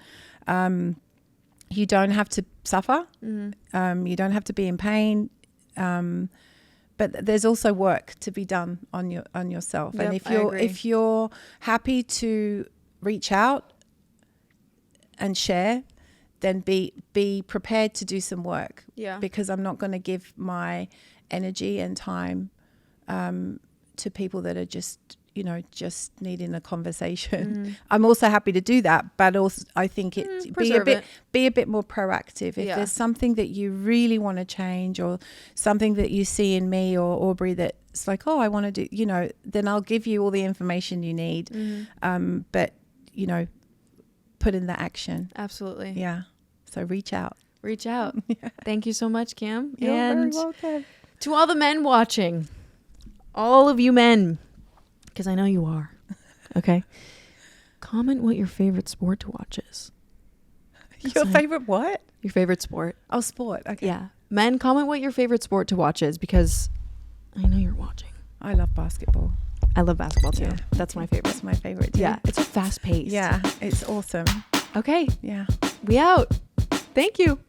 You don't have to suffer. You don't have to be in pain. But there's also work to be done on yourself. Yep, and if you're happy to reach out and share, then be prepared to do some work. Yeah. Because I'm not going to give my energy and time to people that are just needing a conversation. I'm also happy to do that, but also I think be a bit more proactive. If there's something that you really want to change, or something that you see in me or Aubrie that's like, oh, I want to do, then I'll give you all the information you need. But put in the action. Absolutely. Yeah. So reach out. Yeah. Thank you so much, Cam. You're very welcome. To all the men watching, all of you men, because I know you are, okay? Comment what your favorite sport to watch is. Your favorite what? Your favorite sport. Oh, sport. Okay. Yeah. Men, comment what your favorite sport to watch is, because I know you're watching. I love basketball. I love basketball too. Yeah. That's my favorite. That's my favorite too. Yeah. It's fast paced. Yeah. It's awesome. Okay. Yeah. We out. Thank you.